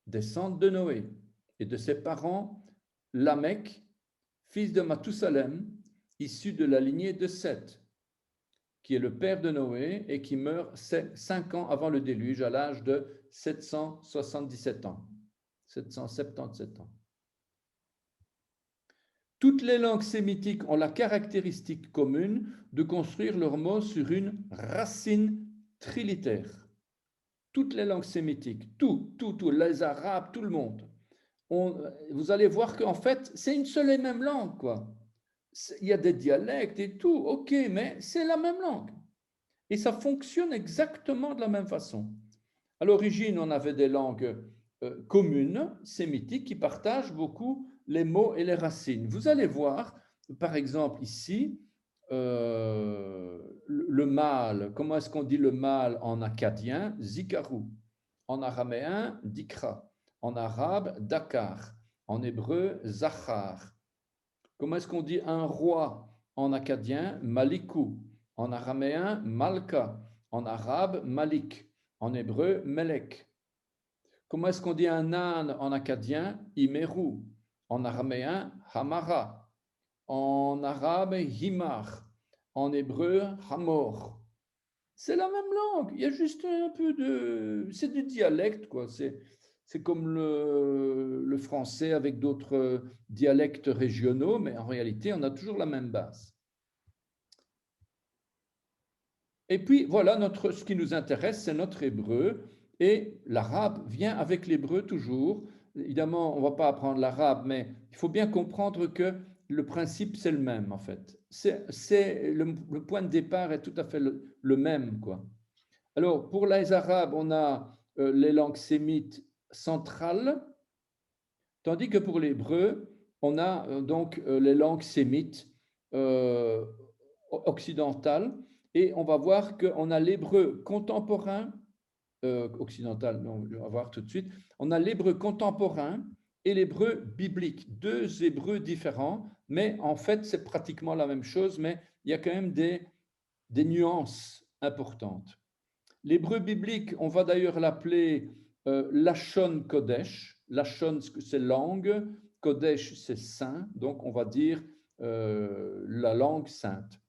descendent de Noé et de ses parents, Lamech, fils de Mathusalem, issu de la lignée de Seth, qui est le père de Noé et qui meurt 5 ans avant le déluge à l'âge de 777 ans. 777 ans. Toutes les langues sémitiques ont la caractéristique commune de construire leurs mots sur une racine trilitaire. Toutes les langues sémitiques, tout, les Arabes, tout le monde. Vous allez voir qu'en fait, c'est une seule et même langue, quoi. Il y a des dialectes et tout, ok, mais c'est la même langue. Et ça fonctionne exactement de la même façon. À l'origine, on avait des langues communes, sémitiques, qui partagent beaucoup les mots et les racines. Vous allez voir, par exemple, ici, le mâle. Comment est-ce qu'on dit le mâle en acadien? Zikaru. En araméen, dikra. En arabe, dakar. En hébreu, zachar. Comment est-ce qu'on dit un roi en acadien? Malikou. En araméen, malka. En arabe, malik. En hébreu, melek. Comment est-ce qu'on dit un âne en acadien? Imeru. En araméen, hamara. En arabe, himar. En hébreu, hamor. C'est la même langue. Il y a juste un peu de... C'est du dialecte, quoi. C'est comme le français avec d'autres dialectes régionaux, mais en réalité, on a toujours la même base. Et puis, voilà, ce qui nous intéresse, c'est notre hébreu. Et l'arabe vient avec l'hébreu toujours. Évidemment, on ne va pas apprendre l'arabe, mais il faut bien comprendre que le principe, c'est le même, en fait. Le point de départ est tout à fait le même, quoi. Alors, pour les Arabes, on a les langues sémites centrales, tandis que pour l'hébreu, on a donc les langues sémites occidentales. Et on va voir qu'on a l'hébreu contemporain, occidental, non, on va voir tout de suite. On a l'hébreu contemporain et l'hébreu biblique, deux hébreux différents, mais en fait, c'est pratiquement la même chose, mais il y a quand même des nuances importantes. L'hébreu biblique, on va d'ailleurs l'appeler Lachon Kodesh. Lachon, c'est langue, Kodesh, c'est saint, donc on va dire la langue sainte.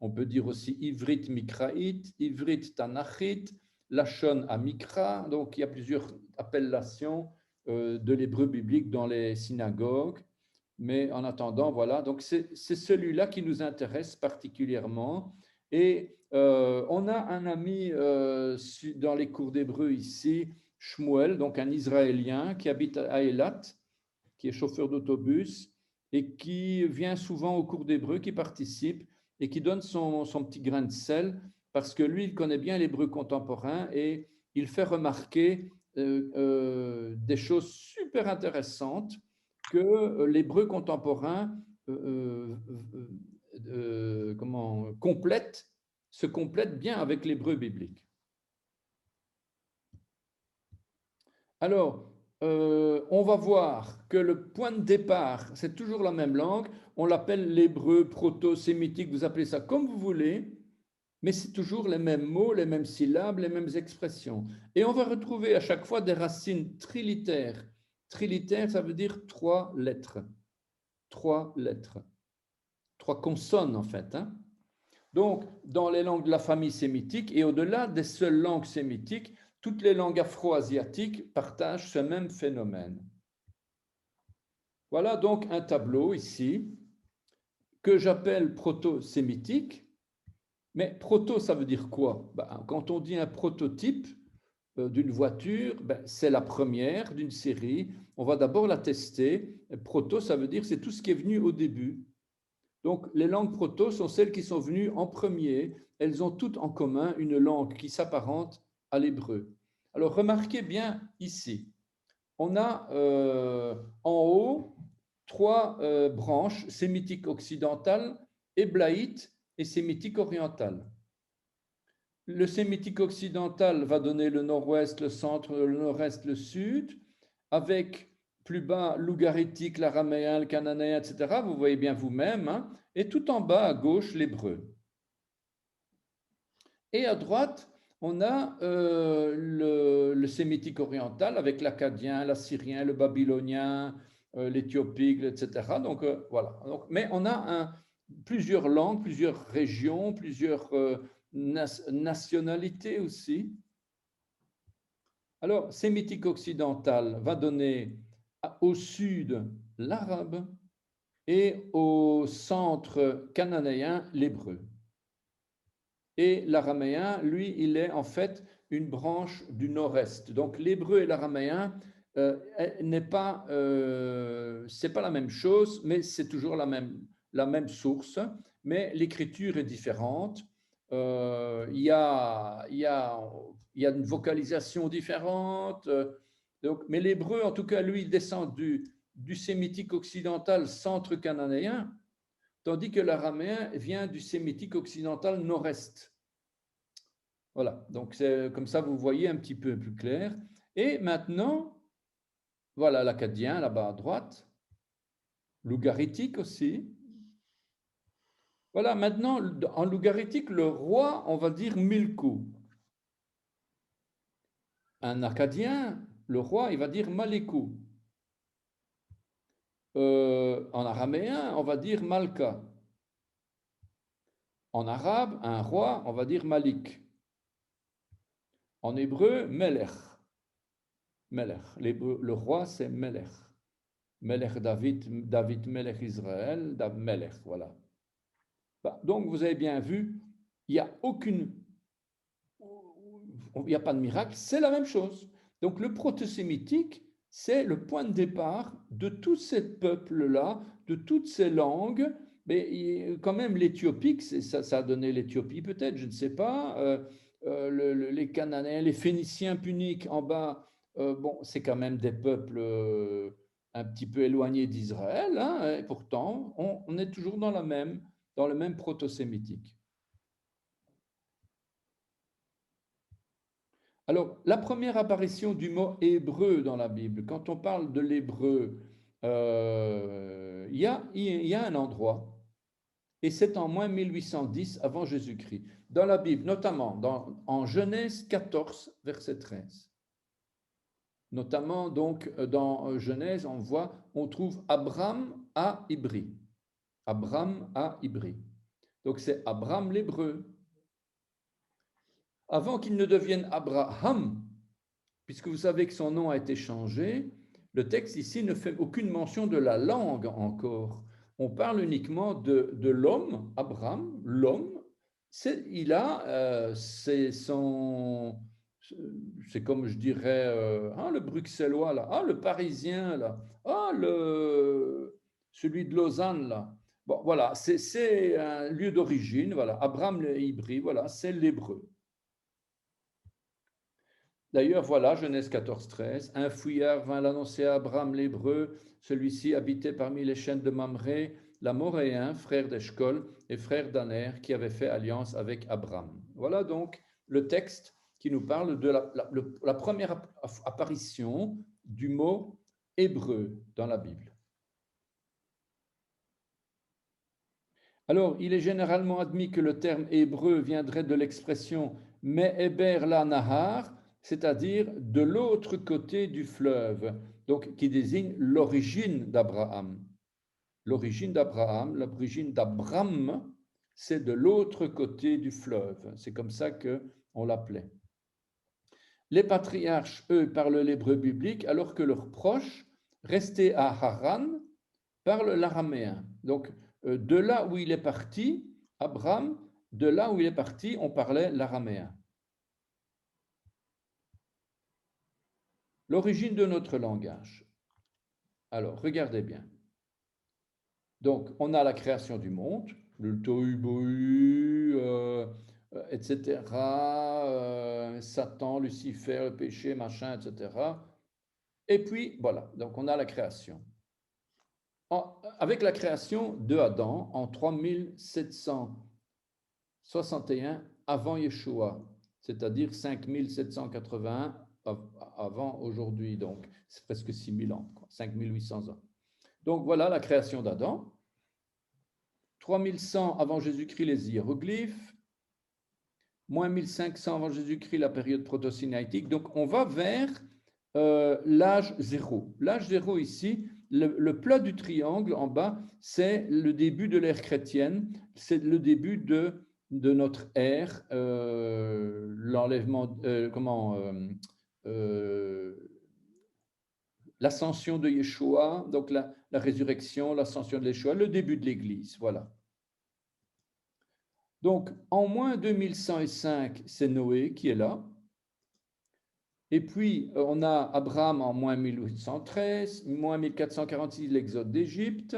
On peut dire aussi Ivrit Mikraït, Ivrit Tanachit, Lachon Amikra, donc il y a plusieurs appellations de l'hébreu biblique dans les synagogues. Mais en attendant, voilà, donc c'est celui-là qui nous intéresse particulièrement. Et on a un ami dans les cours d'hébreu ici, Shmuel, donc un Israélien qui habite à Eilat, qui est chauffeur d'autobus et qui vient souvent aux cours d'hébreu, qui participe et qui donne son petit grain de sel parce que lui, il connaît bien l'hébreu contemporain et il fait remarquer des choses super intéressantes que l'hébreu contemporain se complète bien avec l'hébreu biblique. Alors, on va voir que le point de départ, c'est toujours la même langue. On l'appelle l'hébreu proto-sémitique, vous appelez ça comme vous voulez, mais c'est toujours les mêmes mots, les mêmes syllabes, les mêmes expressions. Et on va retrouver à chaque fois des racines trilitaires. Trilitaire, ça veut dire 3 lettres. 3 lettres, 3 consonnes en fait. Donc, dans les langues de la famille sémitique et au-delà des seules langues sémitiques, toutes les langues afro-asiatiques partagent ce même phénomène. Voilà donc un tableau ici que j'appelle proto-sémitique. Mais proto, ça veut dire quoi? Quand on dit un prototype d'une voiture, c'est la première d'une série. On va d'abord la tester. Proto, ça veut dire c'est tout ce qui est venu au début. Donc, les langues proto sont celles qui sont venues en premier. Elles ont toutes en commun une langue qui s'apparente à l'hébreu. Alors, remarquez bien ici, on a en haut 3 branches, sémitique occidentale, héblaïte et sémitique orientale. Le sémitique occidental va donner le nord-ouest, le centre, le nord-est, le sud, avec plus bas l'ougaritique, l'araméen, le cananéen, etc. Vous voyez bien vous-même. Et tout en bas, à gauche, l'hébreu. Et à droite, on a le sémitique oriental avec l'acadien, l'assyrien, le babylonien, l'éthiopique, etc. Donc voilà. Mais on a plusieurs langues, plusieurs régions, plusieurs nationalités aussi. Alors, sémitique occidental va donner au sud l'arabe et au centre cananéen l'hébreu. Et l'araméen, lui, il est en fait une branche du nord-est. Donc l'hébreu et l'araméen c'est pas la même chose, mais c'est toujours la même source, mais l'écriture est différente. Il y a une vocalisation différente. Donc, mais l'hébreu, en tout cas, lui, il descend du sémitique occidental centre cananéen, tandis que l'araméen vient du sémitique occidental nord-est. Voilà, donc c'est comme ça, vous voyez un petit peu plus clair. Et maintenant, voilà l'acadien là-bas à droite, l'ougaritique aussi. Voilà, maintenant, en lougaritique, le roi, on va dire Milkou. Un acadien, le roi, il va dire Malikou. En araméen, on va dire Malka. En arabe, un roi, on va dire Malik. En hébreu, Melech. Melech. Le roi, c'est Melech. Melech David, David Melech Israël, Melech, voilà. Donc, vous avez bien vu, il n'y a pas de miracle, c'est la même chose. Donc, le proto-sémitique, c'est le point de départ de tous ces peuples-là, de toutes ces langues. Mais quand même, l'éthiopique, ça a donné l'Éthiopie peut-être, je ne sais pas. Les Cananéens, les Phéniciens puniques en bas, bon, c'est quand même des peuples un petit peu éloignés d'Israël, et pourtant, on est toujours dans le même proto-sémitique. Alors, la première apparition du mot hébreu dans la Bible, quand on parle de l'hébreu, il y a un endroit, et c'est en moins 1810 avant Jésus-Christ, dans la Bible, notamment en Genèse 14, verset 13. Notamment, donc, dans Genèse, on trouve Abraham à Ibri. Abraham à Ibri. Donc, c'est Abraham l'hébreu. Avant qu'il ne devienne Abraham, puisque vous savez que son nom a été changé, le texte ici ne fait aucune mention de la langue encore. On parle uniquement de l'homme, Abraham, l'homme. C'est comme je dirais, le bruxellois là, le parisien là, celui de Lausanne là. Bon, voilà, c'est un lieu d'origine, voilà, Abraham l'Hébri, voilà, c'est l'hébreu. D'ailleurs, voilà, Genèse 14, 13. Un fouillard vint l'annoncer à Abraham l'Hébreu. Celui-ci habitait parmi les chaînes de Mamré, l'Amoréen, frère d'Eshcol et frère d'Aner, qui avait fait alliance avec Abraham. Voilà donc le texte qui nous parle de la première apparition du mot hébreu dans la Bible. Alors, il est généralement admis que le terme hébreu viendrait de l'expression Me'eber la Nahar, c'est-à-dire de l'autre côté du fleuve, donc qui désigne l'origine d'Abraham. l'origine d'Abraham. L'origine d'Abram, c'est de l'autre côté du fleuve. C'est comme ça qu'on l'appelait. Les patriarches, eux, parlent l'hébreu biblique, alors que leurs proches, restés à Haran, parlent l'araméen. Donc, de là où il est parti, Abraham, de là où il est parti, on parlait l'araméen. L'origine de notre langage. Alors, regardez bien. Donc, on a la création du monde, le tohu-bohu, etc., Satan, Lucifer, le péché, machin, etc. Et puis, voilà, donc on a la création. Avec la création de Adam en 3761 avant Yeshua, c'est-à-dire 5781 avant aujourd'hui, donc c'est presque 6000 ans, 5800 ans. Donc voilà la création d'Adam. 3100 avant Jésus-Christ, les hiéroglyphes. Moins 1500 avant Jésus-Christ, la période proto-sinaïtique. Donc on va vers l'âge zéro. L'âge zéro ici, le plat du triangle en bas, c'est le début de l'ère chrétienne, c'est le début de notre ère, l'enlèvement, l'ascension de Yeshua, donc la résurrection, l'ascension de Yeshua, le début de l'Église, voilà. Donc, en moins 2105, c'est Noé qui est là. Et puis, on a Abraham en moins 1813, moins 1446, l'exode d'Égypte.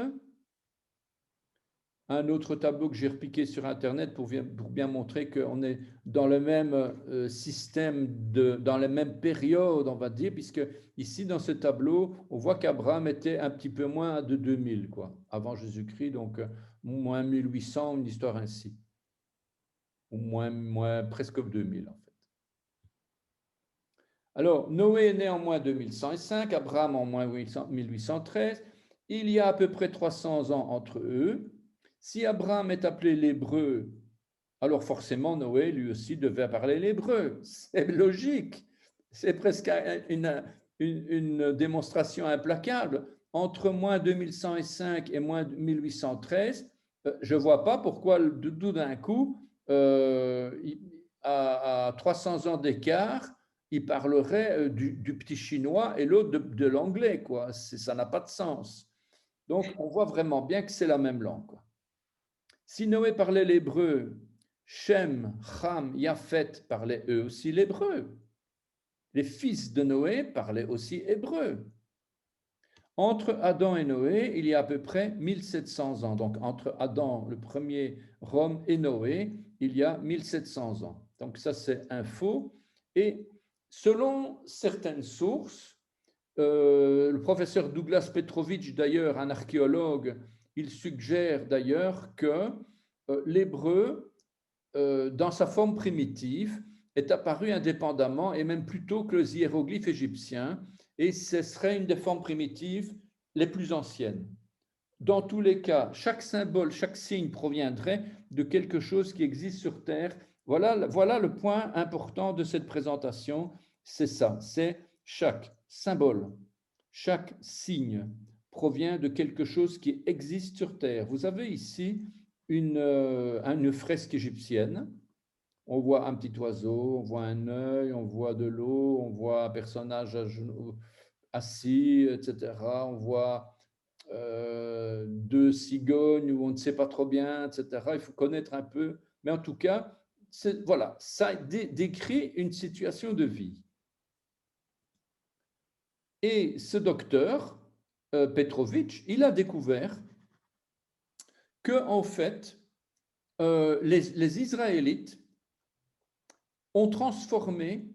Un autre tableau que j'ai repiqué sur Internet pour bien montrer qu'on est dans le même système, dans la même période, on va dire, puisque ici, dans ce tableau, on voit qu'Abraham était un petit peu moins de 2000, quoi, avant Jésus-Christ, donc moins 1800, une histoire ainsi. Ou moins presque 2000, en fait. Alors, Noé est né en moins 2105, Abraham en moins 1813. Il y a à peu près 300 ans entre eux. Si Abraham est appelé l'hébreu, alors forcément Noé lui aussi devait parler l'hébreu. C'est logique. C'est presque une démonstration implacable. Entre moins 2105 et moins 1813, je ne vois pas pourquoi tout d'un coup, à 300 ans d'écart, il parlerait du petit chinois et l'autre de l'anglais, quoi. Ça n'a pas de sens. Donc, on voit vraiment bien que c'est la même langue, quoi. Si Noé parlait l'hébreu, Shem, Ham, Japhet parlaient eux aussi l'hébreu. Les fils de Noé parlaient aussi hébreu. Entre Adam et Noé, il y a à peu près 1700 ans. Donc, entre Adam, le premier homme, et Noé, il y a 1700 ans. Donc, ça, c'est un faux. Et selon certaines sources, le professeur Douglas Petrovich, d'ailleurs, un archéologue, il suggère d'ailleurs que l'hébreu, dans sa forme primitive, est apparu indépendamment et même plus tôt que les hiéroglyphes égyptiens, et ce serait une des formes primitives les plus anciennes. Dans tous les cas, chaque symbole, chaque signe proviendrait de quelque chose qui existe sur Terre. Voilà le point important de cette présentation, c'est ça, c'est chaque symbole, chaque signe provient de quelque chose qui existe sur Terre. Vous avez ici une fresque égyptienne. On voit un petit oiseau, on voit un œil, on voit de l'eau, on voit un personnage assis, etc. On voit deux cigognes où on ne sait pas trop bien, etc. Il faut connaître un peu. Mais en tout cas, voilà, ça décrit une situation de vie. Et ce docteur, Petrovitch, il a découvert que, en fait, les Israélites ont transformé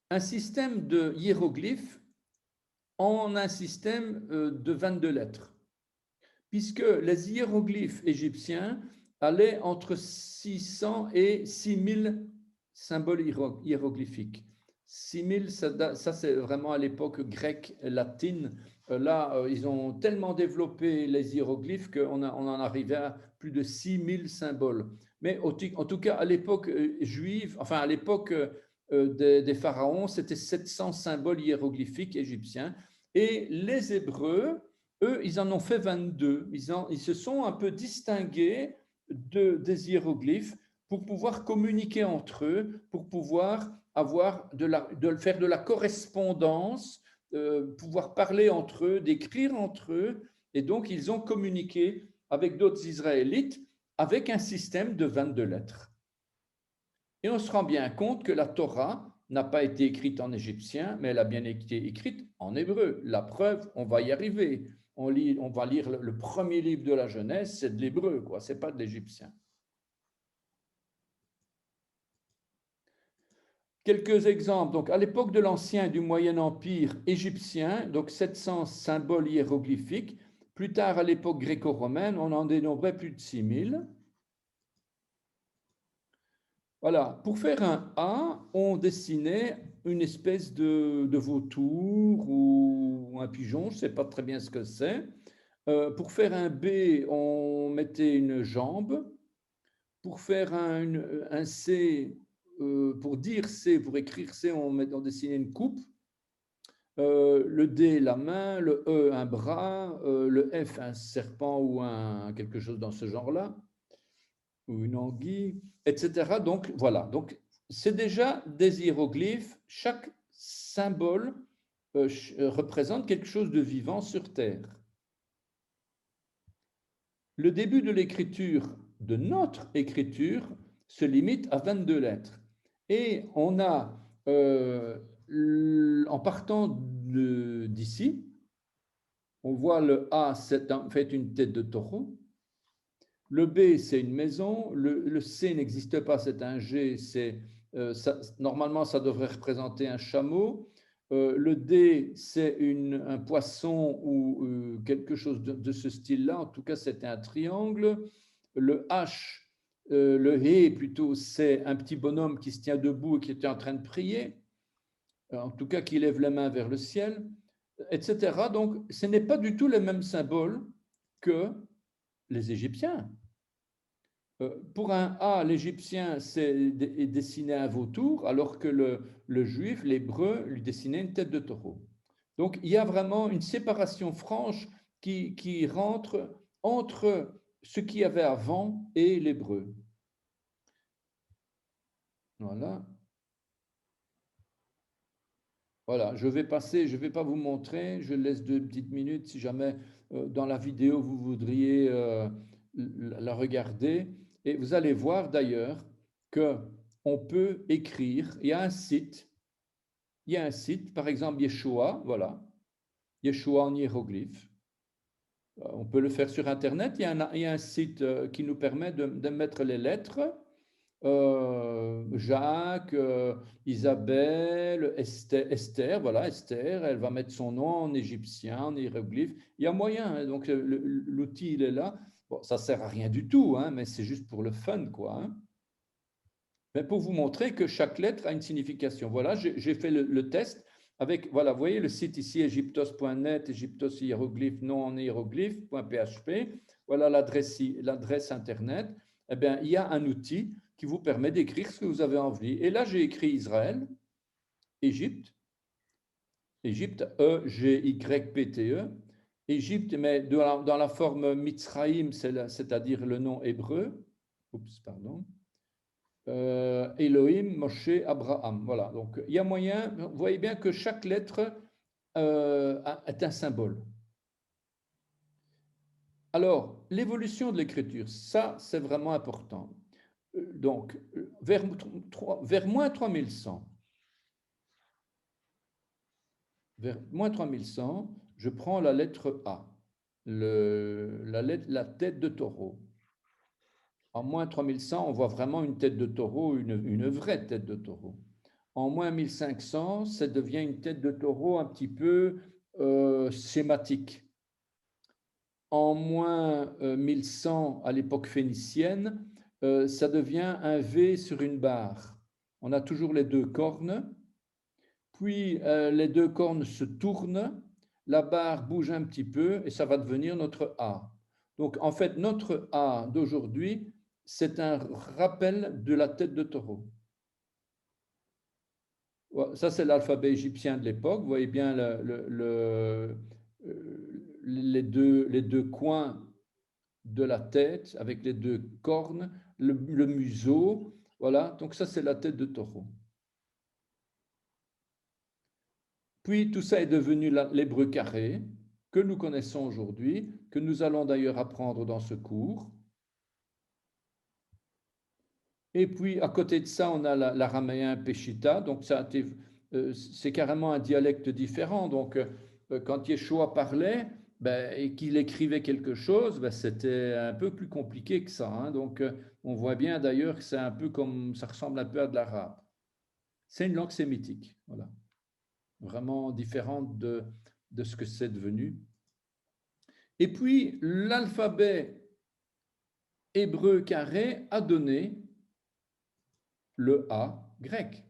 un système de hiéroglyphes en un système de 22 lettres, puisque les hiéroglyphes égyptiens allaient entre 600 et 6000 symboles hiéroglyphiques. 6000, ça c'est vraiment à l'époque grecque, latine. Là, ils ont tellement développé les hiéroglyphes qu'on en arrivait à plus de 6000 symboles. Mais en tout cas, à l'époque juive, enfin à l'époque des pharaons, c'était 700 symboles hiéroglyphiques égyptiens. Et les Hébreux, eux, ils en ont fait 22. Ils se sont un peu distingués des hiéroglyphes pour pouvoir communiquer entre eux, pour pouvoir faire de la correspondance, pouvoir parler entre eux, d'écrire entre eux. Et donc, ils ont communiqué avec d'autres Israélites avec un système de 22 lettres. Et on se rend bien compte que la Torah n'a pas été écrite en égyptien, mais elle a bien été écrite en hébreu. La preuve, on va y arriver. On va lire le premier livre de la Genèse, c'est de l'hébreu, quoi. C'est pas de l'égyptien. Quelques exemples. Donc, à l'époque de l'Ancien et du Moyen Empire égyptien, donc 700 symboles hiéroglyphiques. Plus tard, à l'époque gréco-romaine, on en dénombrait plus de 6000. Voilà, pour faire un A, on dessinait une espèce de vautour ou un pigeon, je ne sais pas très bien ce que c'est. Pour faire un B, on mettait une jambe. Pour faire un C, pour dire C, pour écrire C, on dessinait une coupe. Le D, la main, le E, un bras, le F, un serpent ou quelque chose dans ce genre-là, ou une anguille, etc. Donc voilà, donc c'est déjà des hiéroglyphes. Chaque symbole représente quelque chose de vivant sur Terre. Le début de l'écriture, de notre écriture, se limite à 22 lettres. Et on a, en partant d'ici, on voit le A, c'est en fait une tête de taureau. Le B, c'est une maison. Le C n'existe pas, c'est un G. Normalement, ça devrait représenter un chameau. Le D, c'est un poisson ou quelque chose de ce style-là. En tout cas, c'était un triangle. Le H, le He plutôt, c'est un petit bonhomme qui se tient debout et qui était en train de prier. En tout cas, qui lève la main vers le ciel, etc. Donc, ce n'est pas du tout les mêmes symboles que les Égyptiens. Pour un A, l'Égyptien est dessiné un vautour, alors que le Juif, l'Hébreu, lui dessinait une tête de taureau. Donc, il y a vraiment une séparation franche qui rentre entre ce qu'il y avait avant et l'Hébreu. Voilà. Voilà, je vais passer, je ne vais pas vous montrer, je laisse 2 petites minutes si jamais dans la vidéo vous voudriez la regarder. Et vous allez voir d'ailleurs que on peut écrire, il y a un site, par exemple Yeshua, voilà, Yeshua en hiéroglyphe. On peut le faire sur Internet, il y a un site qui nous permet de mettre les lettres. Jacques, Isabelle, Esther, voilà, Esther, elle va mettre son nom en égyptien, en hiéroglyphe. Il y a moyen, hein, donc l'outil, il est là. Bon, ça sert à rien du tout, hein, mais c'est juste pour le fun, quoi. Hein. Mais pour vous montrer que chaque lettre a une signification. Voilà, j'ai fait le test avec, voilà, vous voyez le site ici, egyptos.net, egyptos hiéroglyphe, non en hiéroglyphe.php. Voilà l'adresse Internet. Eh bien, il y a un outil qui vous permet d'écrire ce que vous avez envie. Et là, j'ai écrit Israël, Égypte, Égypte, E-G-Y-P-T-E, Égypte, mais dans la forme Mitzraïm, c'est-à-dire le nom hébreu. Oups, pardon. Elohim, Moshe, Abraham. Voilà, donc il y a moyen, vous voyez bien que chaque lettre est un symbole. Alors, l'évolution de l'écriture, ça c'est vraiment important. Donc, vers moins 3100, je prends la lettre A, la tête de taureau. En moins 3100, on voit vraiment une tête de taureau, une vraie tête de taureau. En moins 1500, ça devient une tête de taureau un petit peu schématique. En moins 1100, à l'époque phénicienne, ça devient un V sur une barre. On a toujours les deux cornes, puis les deux cornes se tournent, la barre bouge un petit peu et ça va devenir notre A. Donc en fait, notre A d'aujourd'hui, c'est un rappel de la tête de taureau. Ça, c'est l'alphabet égyptien de l'époque. Vous voyez bien les deux coins de la tête avec les deux cornes, le museau. Voilà, donc ça c'est la tête de taureau. Puis tout ça est devenu l'hébreu carré que nous connaissons aujourd'hui, que nous allons d'ailleurs apprendre dans ce cours. Et puis à côté de ça, on a l'araméen Péchita, donc c'est carrément un dialecte différent. Donc quand Yeshua parlait et qu'il écrivait quelque chose, c'était un peu plus compliqué que ça. Hein. Donc on voit bien d'ailleurs que c'est un peu comme, ça ressemble un peu à de l'arabe. C'est une langue sémitique, voilà, vraiment différente de ce que c'est devenu. Et puis l'alphabet hébreu carré a donné le A grec.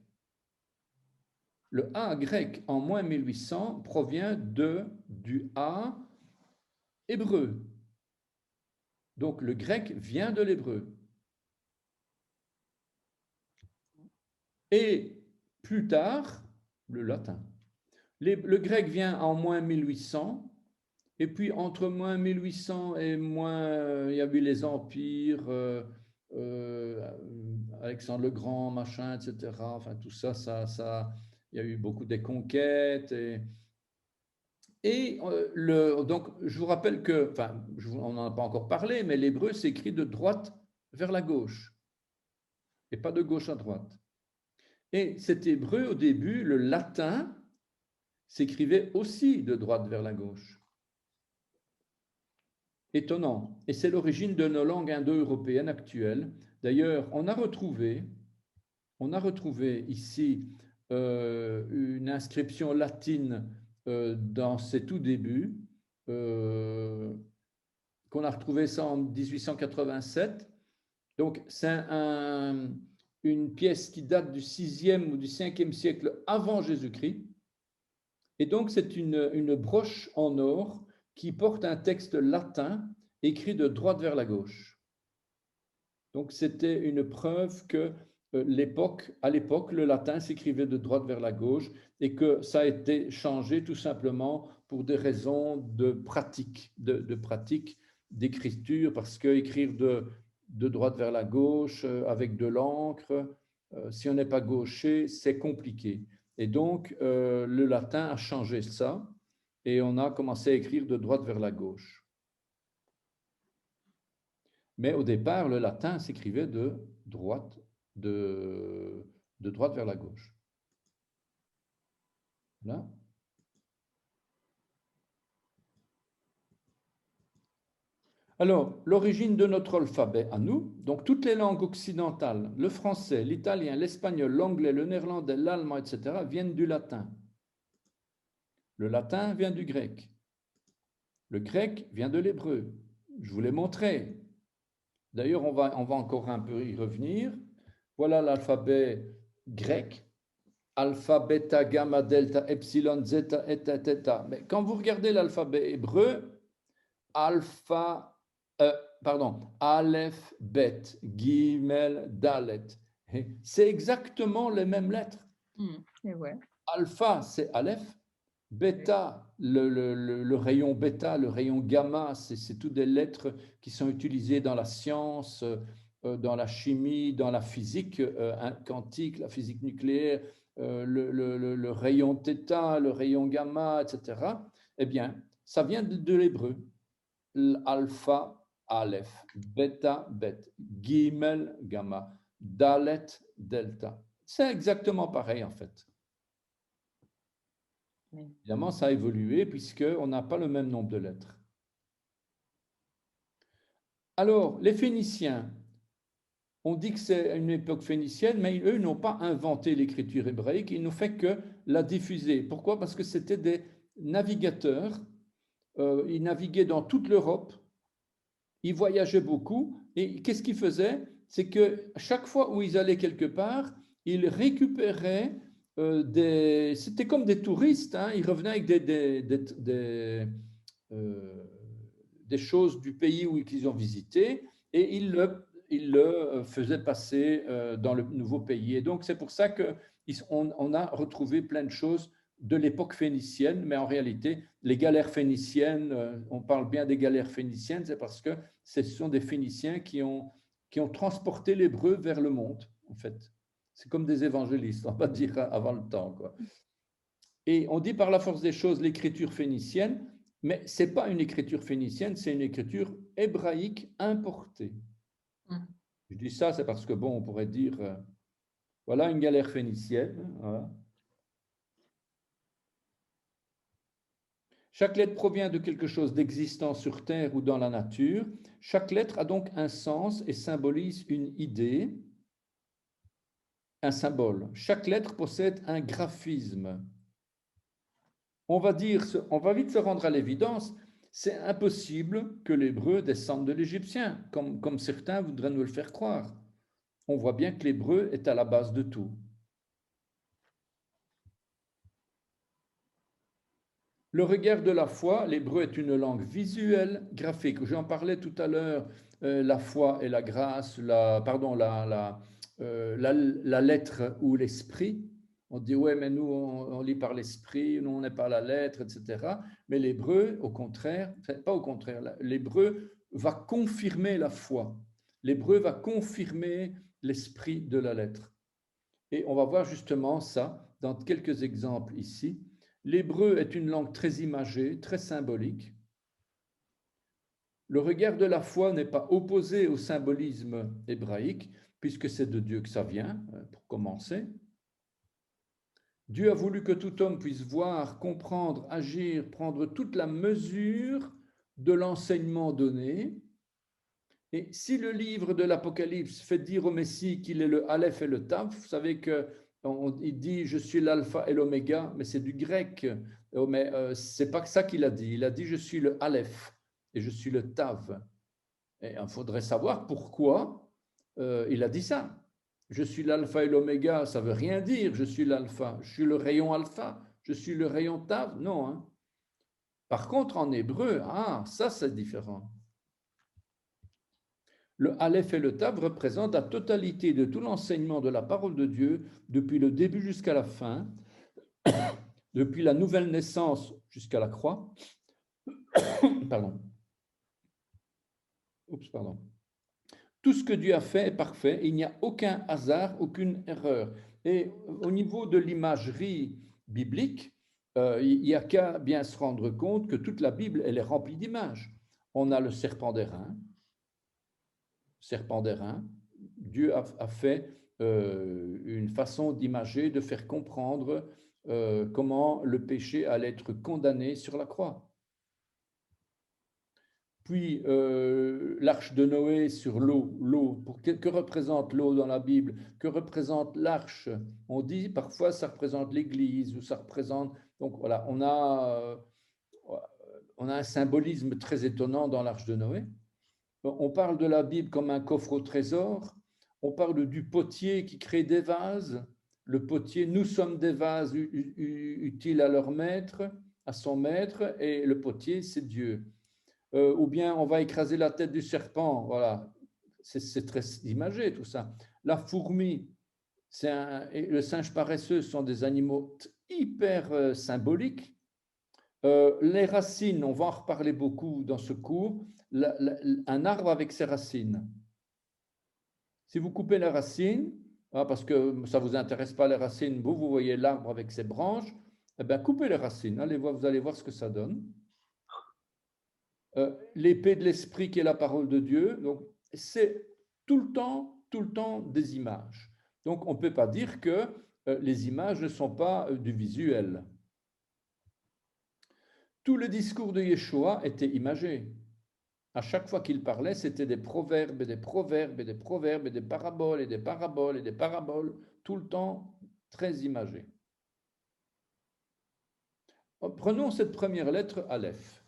Le A grec en moins 1800 provient du A hébreu. Donc le grec vient de l'hébreu. Et plus tard, le latin. Le grec vient en moins 1800. Et puis entre moins 1800 et moins, il y a eu les empires, Alexandre le Grand, machin, etc. Enfin tout ça, il y a eu beaucoup de conquêtes. Donc je vous rappelle que, enfin, on n'en a pas encore parlé, mais l'hébreu s'écrit de droite vers la gauche et pas de gauche à droite. Et cet hébreu, au début, le latin, s'écrivait aussi de droite vers la gauche. Étonnant. Et c'est l'origine de nos langues indo-européennes actuelles. D'ailleurs, on a retrouvé ici une inscription latine dans ses tout débuts, qu'on a retrouvé ça en 1887. Donc, c'est une pièce qui date du 6e ou du 5e siècle avant Jésus-Christ. Et donc, c'est une broche en or qui porte un texte latin écrit de droite vers la gauche. Donc, c'était une preuve que à l'époque, le latin s'écrivait de droite vers la gauche et que ça a été changé tout simplement pour des raisons de pratique, d'écriture, parce que écrire de droite vers la gauche avec de l'encre, si on n'est pas gaucher, c'est compliqué. Et donc, le latin a changé ça et on a commencé à écrire de droite vers la gauche. Mais au départ, le latin s'écrivait de droite vers la gauche. Là. Alors, l'origine de notre alphabet à nous, donc toutes les langues occidentales, le français, l'italien, l'espagnol, l'anglais, le néerlandais, l'allemand, etc., viennent du latin. Le latin vient du grec. Le grec vient de l'hébreu. Je vous l'ai montré. D'ailleurs, on va encore un peu y revenir. Voilà l'alphabet grec. Alpha, bêta, gamma, delta, epsilon, zeta, eta, theta. Mais quand vous regardez l'alphabet hébreu, Aleph, Bet, Gimel, Dalet, c'est exactement les mêmes lettres. Ouais. Alpha, c'est Aleph. Bêta, le rayon bêta, le rayon gamma, c'est toutes des lettres qui sont utilisées dans la science, dans la chimie, dans la physique quantique, la physique nucléaire, le rayon θ, le rayon gamma, etc. Eh bien, ça vient de l'hébreu. Alpha, Aleph, Bêta, Bet, Gimel, Gamma, Dalet, Delta. C'est exactement pareil en fait. Évidemment, ça a évolué puisqu'on n'a pas le même nombre de lettres. Alors, les Phéniciens, on dit que c'est une époque phénicienne, mais eux n'ont pas inventé l'écriture hébraïque, ils n'ont fait que la diffuser. Pourquoi? Parce que c'était des navigateurs, ils naviguaient dans toute l'Europe, ils voyageaient beaucoup, et qu'est-ce qu'ils faisaient? C'est que chaque fois où ils allaient quelque part, ils récupéraient c'était comme des touristes, hein, ils revenaient avec des choses du pays où ils ont visité et ils le faisaient passer dans le nouveau pays. Et donc, c'est pour ça qu'on a retrouvé plein de choses de l'époque phénicienne, mais en réalité, les galères phéniciennes, on parle bien des galères phéniciennes, c'est parce que ce sont des Phéniciens qui ont transporté l'hébreu vers le monde, en fait. C'est comme des évangélistes, on va dire avant le temps, quoi. Et on dit par la force des choses l'écriture phénicienne, mais ce n'est pas une écriture phénicienne, c'est une écriture hébraïque importée. Je dis ça, c'est parce que, bon, on pourrait dire, voilà une galère phénicienne, voilà. Chaque lettre provient de quelque chose d'existant sur Terre ou dans la nature. Chaque lettre a donc un sens et symbolise une idée, un symbole. Chaque lettre possède un graphisme. On va vite se rendre à l'évidence, c'est impossible que l'hébreu descende de l'égyptien, comme certains voudraient nous le faire croire. On voit bien que l'hébreu est à la base de tout. Le regard de la foi, l'hébreu est une langue visuelle, graphique. J'en parlais tout à l'heure, la foi et la grâce, la lettre ou l'esprit. On dit, ouais, mais nous, on lit par l'esprit, nous, on n'est par la lettre, etc. Mais l'hébreu, au contraire, pas au contraire, l'hébreu va confirmer la foi. L'hébreu va confirmer l'esprit de la lettre. Et on va voir justement ça dans quelques exemples ici. L'hébreu est une langue très imagée, très symbolique. Le regard de la foi n'est pas opposé au symbolisme hébraïque, puisque c'est de Dieu que ça vient, pour commencer. Dieu a voulu que tout homme puisse voir, comprendre, agir, prendre toute la mesure de l'enseignement donné. Et si le livre de l'Apocalypse fait dire au Messie qu'il est le Aleph et le Tav, vous savez qu'il dit « je suis l'alpha et l'oméga », mais c'est du grec, mais c'est pas ça qu'il a dit. Il a dit « je suis le Aleph et je suis le Tav ». Et il faudrait savoir pourquoi il a dit ça. Je suis l'alpha et l'oméga, ça veut rien dire, je suis l'alpha. Je suis le rayon alpha, je suis le rayon Tav, non. Hein. Par contre, en hébreu, ça c'est différent. Le Aleph et le Tav représentent la totalité de tout l'enseignement de la parole de Dieu depuis le début jusqu'à la fin, depuis la nouvelle naissance jusqu'à la croix. Pardon. Pardon. Tout ce que Dieu a fait est parfait, il n'y a aucun hasard, aucune erreur. Et au niveau de l'imagerie biblique, il n'y a qu'à bien se rendre compte que toute la Bible, elle est remplie d'images. On a le serpent d'airain. Dieu a fait une façon d'imager, de faire comprendre comment le péché allait être condamné sur la croix. Puis l'arche de Noé sur l'eau. Que représente l'eau dans la Bible? Que représente l'arche? On dit parfois ça représente l'Église ou ça représente. Donc voilà, on a un symbolisme très étonnant dans l'arche de Noé. On parle de la Bible comme un coffre au trésor. On parle du potier qui crée des vases. Le potier, nous sommes des vases utiles à leur maître, à son maître, et le potier, c'est Dieu. Ou bien on va écraser la tête du serpent, voilà, c'est très imagé tout ça. La fourmi, et le singe paresseux sont des animaux hyper symboliques. Les racines, on va en reparler beaucoup dans ce cours, un arbre avec ses racines. Si vous coupez les racines, parce que ça ne vous intéresse pas les racines, vous voyez l'arbre avec ses branches, eh bien coupez les racines, allez voir, vous allez voir ce que ça donne. L'épée de l'esprit qui est la parole de Dieu. Donc, c'est tout le temps des images. Donc, on ne peut pas dire que les images ne sont pas du visuel. Tout le discours de Yeshua était imagé. À chaque fois qu'il parlait, c'était des proverbes, et des proverbes, et des proverbes, et des paraboles, et des paraboles, et des paraboles, tout le temps très imagé. Prenons cette première lettre, Aleph.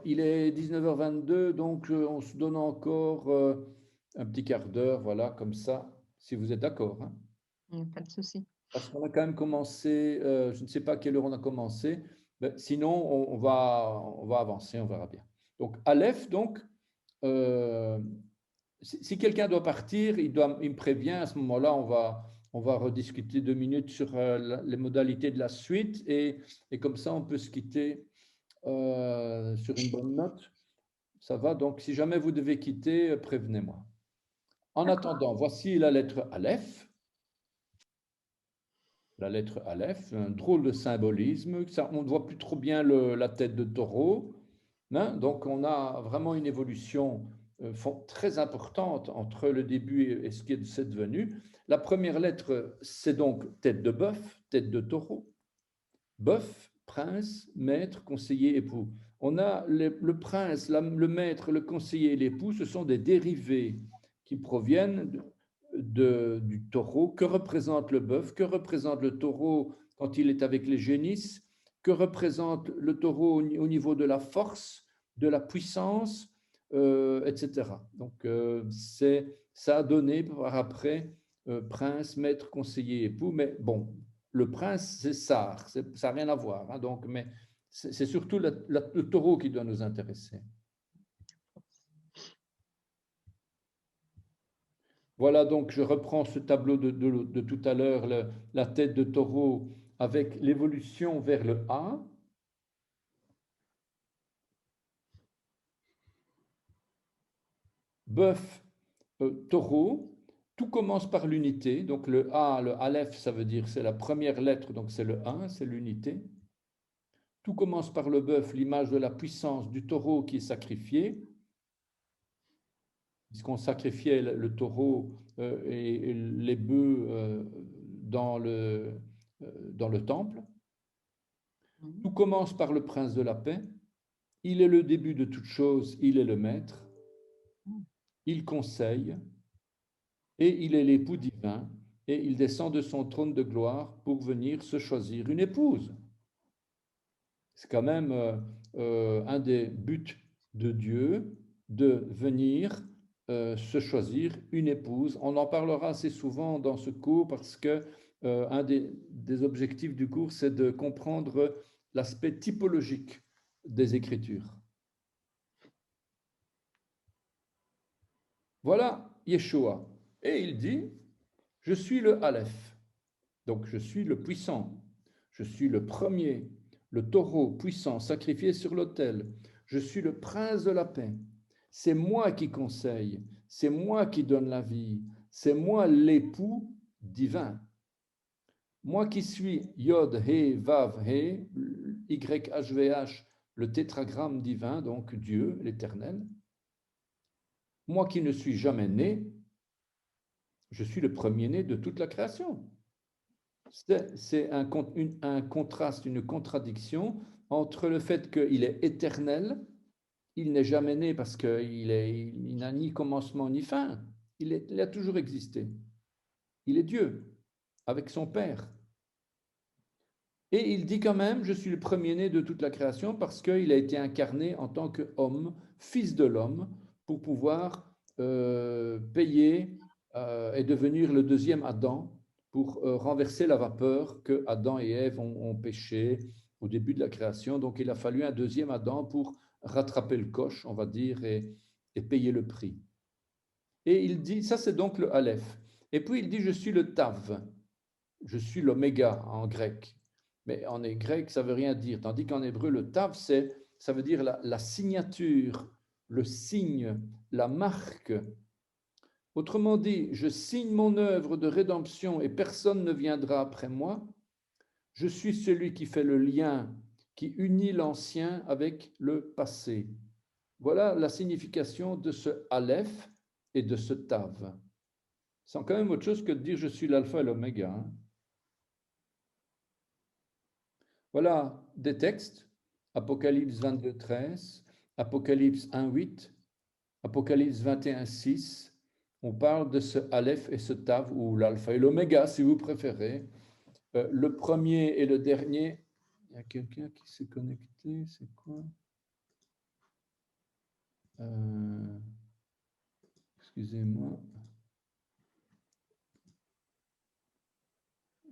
Il est 19h22, donc on se donne encore un petit quart d'heure, voilà, comme ça, si vous êtes d'accord. Hein. Pas de souci. Parce qu'on a quand même commencé, je ne sais pas à quelle heure on a commencé, mais sinon on va avancer, on verra bien. Donc Aleph, donc, si quelqu'un doit partir, il me prévient, à ce moment-là, On va rediscuter 2 minutes sur les modalités de la suite et comme ça, on peut se quitter sur une bonne note. Ça va? Donc, si jamais vous devez quitter, prévenez-moi. En attendant, voici la lettre Aleph. La lettre Aleph, un drôle de symbolisme. Ça, on ne voit plus trop bien la tête de taureau. Hein? Donc, on a vraiment une évolution très importante entre le début et ce qui c'est devenu. La première lettre, c'est donc tête de bœuf, tête de taureau. Bœuf, prince, maître, conseiller, époux. On a le prince, le maître, le conseiller et l'époux, ce sont des dérivés qui proviennent du taureau. Que représente le bœuf? Que représente le taureau quand il est avec les génisses? Que représente le taureau au niveau de la force, de la puissance, etc. Donc, ça a donné par après prince, maître, conseiller, époux. Mais bon, le prince, c'est Sar, ça n'a rien à voir. Hein, donc, mais c'est surtout le taureau qui doit nous intéresser. Voilà, donc je reprends ce tableau de tout à l'heure, la tête de taureau avec l'évolution vers le A. Bœuf, taureau, tout commence par l'unité. Donc le A, le Aleph, ça veut dire c'est la première lettre, donc c'est le 1, c'est l'unité. Tout commence par le bœuf, l'image de la puissance du taureau qui est sacrifié. Puisqu'on sacrifiait le taureau et les bœufs dans le temple. Tout commence par le prince de la paix. Il est le début de toute chose, il est le maître. Il conseille et il est l'époux divin et il descend de son trône de gloire pour venir se choisir une épouse. C'est quand même un des buts de Dieu de venir se choisir une épouse. On en parlera assez souvent dans ce cours parce que un des objectifs du cours, c'est de comprendre l'aspect typologique des Écritures. Voilà Yeshua. Et il dit, je suis le Aleph, donc je suis le puissant, je suis le premier, le taureau puissant sacrifié sur l'autel, je suis le prince de la paix. C'est moi qui conseille, c'est moi qui donne la vie, c'est moi l'époux divin. Moi qui suis Yod, He, Vav, He, YHVH, le tétragramme divin, donc Dieu, l'Éternel. Moi qui ne suis jamais né, je suis le premier-né de toute la création. C'est un contraste, une contradiction entre le fait qu'il est éternel, il n'est jamais né parce qu'il n'a ni commencement ni fin, il a toujours existé. Il est Dieu, avec son Père. Et il dit quand même, je suis le premier-né de toute la création parce qu'il a été incarné en tant qu'homme, fils de l'homme, pour pouvoir payer et devenir le deuxième Adam pour renverser la vapeur que Adam et Ève ont péché au début de la création. Donc il a fallu un deuxième Adam pour rattraper le coche, on va dire, et payer le prix. Et il dit, ça c'est donc le Aleph. Et puis il dit, je suis le Tav, je suis l'oméga en grec. Mais en grec, ça ne veut rien dire. Tandis qu'en hébreu, le tav, ça veut dire la signature, le signe, la marque. Autrement dit, je signe mon œuvre de rédemption et personne ne viendra après moi. Je suis celui qui fait le lien, qui unit l'ancien avec le passé. Voilà la signification de ce Aleph et de ce Tav. C'est quand même autre chose que de dire je suis l'alpha et l'oméga. Hein. Voilà des textes, Apocalypse 22, 13, Apocalypse 1, 8, Apocalypse 21, 6. On parle de ce Aleph et ce Tav, ou l'alpha et l'oméga, si vous préférez. Le premier et le dernier. Il y a quelqu'un qui s'est connecté, c'est quoi? Excusez-moi.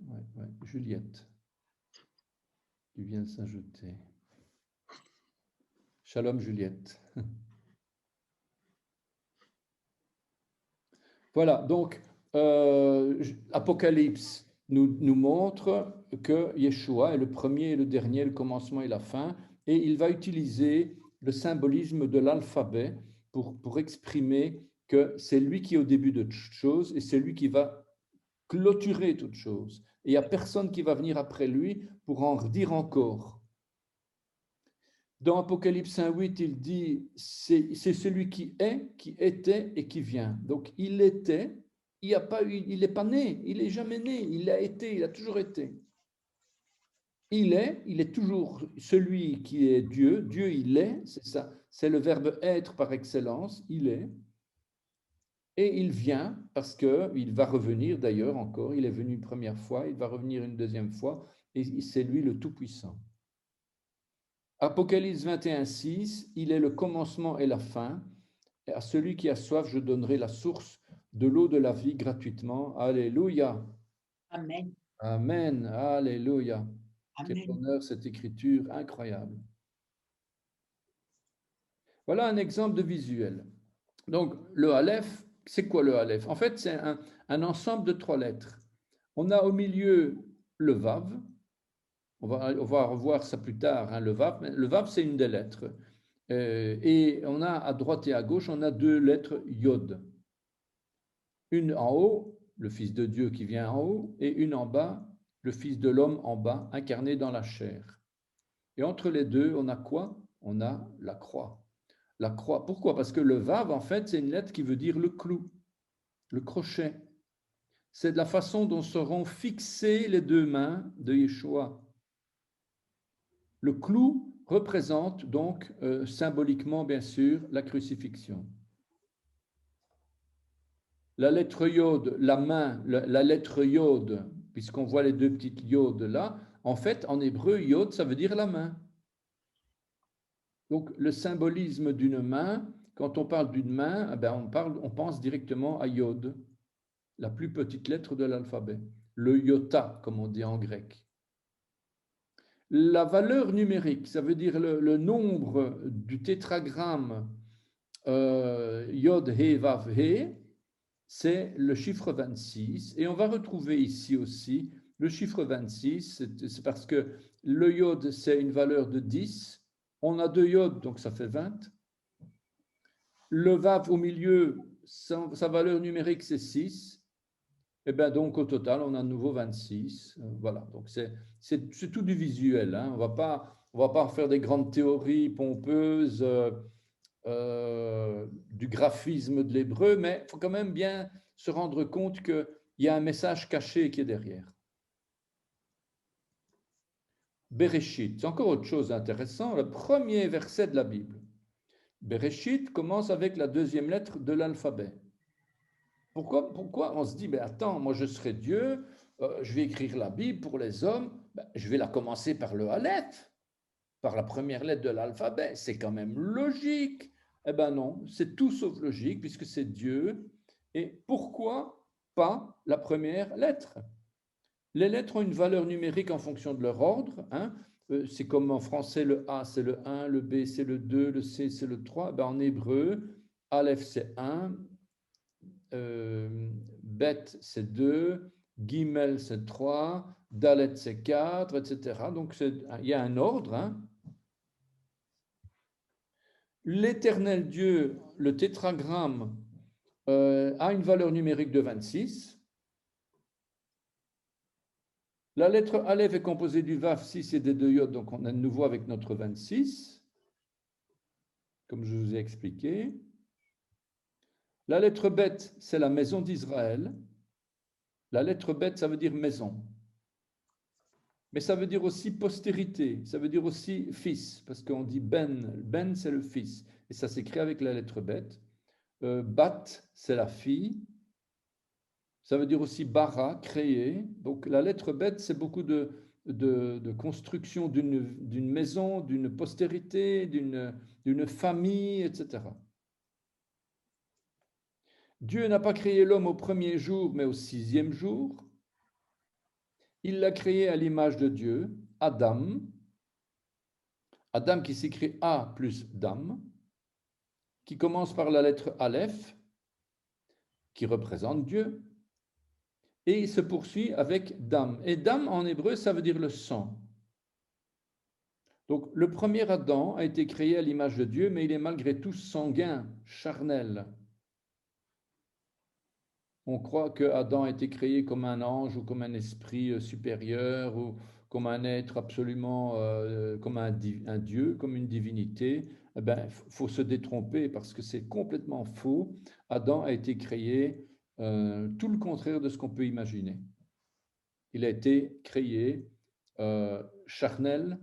Ouais, Juliette, qui vient de s'ajouter. Shalom Juliette. Voilà, donc Apocalypse nous montre que Yeshua est le premier et le dernier, le commencement et la fin, et il va utiliser le symbolisme de l'alphabet pour exprimer que c'est lui qui est au début de toute chose et c'est lui qui va clôturer toute chose. Et il n'y a personne qui va venir après lui pour en dire encore. Dans Apocalypse 1,8, il dit c'est celui qui est, qui était et qui vient. Donc il était, il n'est pas né, il n'est jamais né, il a été, il a toujours été. Il est toujours celui qui est Dieu. Dieu, il est, c'est ça, c'est le verbe être par excellence, il est. Et il vient parce qu'il va revenir d'ailleurs encore, il est venu une première fois, il va revenir une deuxième fois, et c'est lui le Tout-Puissant. Apocalypse 21,6, il est le commencement et la fin. Et à celui qui a soif, je donnerai la source de l'eau de la vie gratuitement. Alléluia. Amen. Amen. Alléluia. Quel Amen. honneur cette écriture incroyable. Voilà un exemple de visuel. Donc, le Aleph, c'est quoi le Aleph? En fait, c'est un ensemble de 3 lettres. On a au milieu le Vav. On va revoir ça plus tard, hein, le Vav. Le Vav, c'est une des lettres. Et on a à droite et à gauche, on a 2 lettres Yod. Une en haut, le Fils de Dieu qui vient en haut, et une en bas, le Fils de l'homme en bas, incarné dans la chair. Et entre les deux, on a quoi? On a la croix. La croix. Pourquoi? Parce que le Vav, en fait, c'est une lettre qui veut dire le clou, le crochet. C'est de la façon dont seront fixées les 2 mains de Yeshua. Le clou représente donc symboliquement, bien sûr, la crucifixion. La lettre Yod, la main, la lettre Yod, puisqu'on voit les 2 petites Yod là, en fait, en hébreu, Yod, ça veut dire la main. Donc, le symbolisme d'une main, quand on parle d'une main, on pense directement à Yod, la plus petite lettre de l'alphabet, le iota, comme on dit en grec. La valeur numérique, ça veut dire le nombre du tétragramme Yod, He, Vav, He, c'est le chiffre 26. Et on va retrouver ici aussi le chiffre 26, c'est parce que le Yod, c'est une valeur de 10. On a 2 Yod, donc ça fait 20. Le Vav au milieu, sa valeur numérique, c'est 6. Et bien donc au total, on a de nouveau 26. Voilà, donc c'est tout du visuel. Hein. On va pas faire des grandes théories pompeuses du graphisme de l'hébreu, mais il faut quand même bien se rendre compte qu'il y a un message caché qui est derrière. Bereshit, c'est encore autre chose d'intéressant, le premier verset de la Bible. Bereshit commence avec la 2e lettre de l'alphabet. Pourquoi on se dit, attends, moi je serai Dieu, je vais écrire la Bible pour les hommes, je vais la commencer par le Aleph, par la première lettre de l'alphabet, c'est quand même logique. Eh bien non, c'est tout sauf logique puisque c'est Dieu. Et pourquoi pas la première lettre? Les lettres ont une valeur numérique en fonction de leur ordre. Hein. C'est comme en français, le A c'est le 1, le B c'est le 2, le C c'est le 3. En hébreu, Aleph c'est 1, Bet c'est 2, Gimel c'est 3, Dalet c'est 4, etc. Donc il y a un ordre. Hein. L'éternel Dieu, le tétragramme, a une valeur numérique de 26. La lettre Aleph est composée du Vav 6 et des 2 Yod, donc on est de nouveau avec notre 26, comme je vous ai expliqué. La lettre Bet, c'est la maison d'Israël. La lettre Bet, ça veut dire maison. Mais ça veut dire aussi postérité, ça veut dire aussi fils, parce qu'on dit Ben. Ben, c'est le fils. Et ça s'écrit avec la lettre Bet. Bat, c'est la fille. Ça veut dire aussi bara, créer. Donc la lettre Bet, c'est beaucoup de construction d'une maison, d'une postérité, d'une famille, etc. Dieu n'a pas créé l'homme au premier jour, mais au 6e jour. Il l'a créé à l'image de Dieu, Adam. Adam qui s'écrit A plus Dam, qui commence par la lettre Aleph, qui représente Dieu. Et il se poursuit avec dam. Et dam en hébreu, ça veut dire le sang. Donc le premier Adam a été créé à l'image de Dieu, mais il est malgré tout sanguin, charnel. On croit que Adam a été créé comme un ange ou comme un esprit supérieur ou comme un être absolument, comme un dieu, comme une divinité. Eh ben, faut se détromper parce que c'est complètement faux. Adam a été créé tout le contraire de ce qu'on peut imaginer. Il a été créé charnel,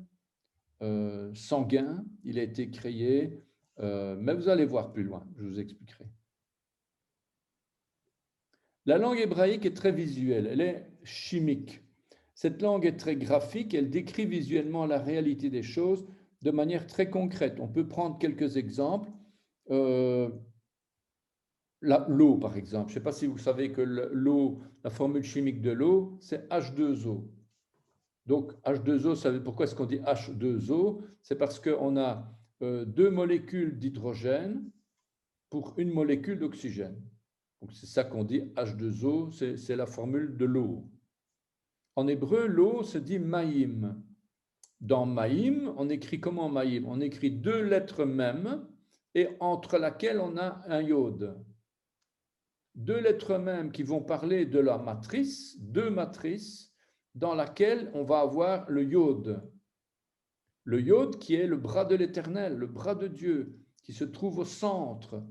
sanguin, il a été créé, mais vous allez voir plus loin, je vous expliquerai. La langue hébraïque est très visuelle, elle est chimique. Cette langue est très graphique, elle décrit visuellement la réalité des choses de manière très concrète. On peut prendre quelques exemples. L'eau, par exemple. Je ne sais pas si vous savez que l'eau, la formule chimique de l'eau, c'est H2O. Donc H2O, ça veut, pourquoi est-ce qu'on dit H2O? C'est parce qu'on a deux molécules d'hydrogène pour une molécule d'oxygène. Donc c'est ça qu'on dit H2O, c'est la formule de l'eau. En hébreu, l'eau se dit maïm. Dans maïm, on écrit comment maïm? On écrit deux lettres mêmes et entre laquelle on a un iode. Deux lettres mêmes qui vont parler de la matrice, deux matrices dans laquelle on va avoir le iode. Le iode qui est le bras de l'Éternel, le bras de Dieu, qui se trouve au centre.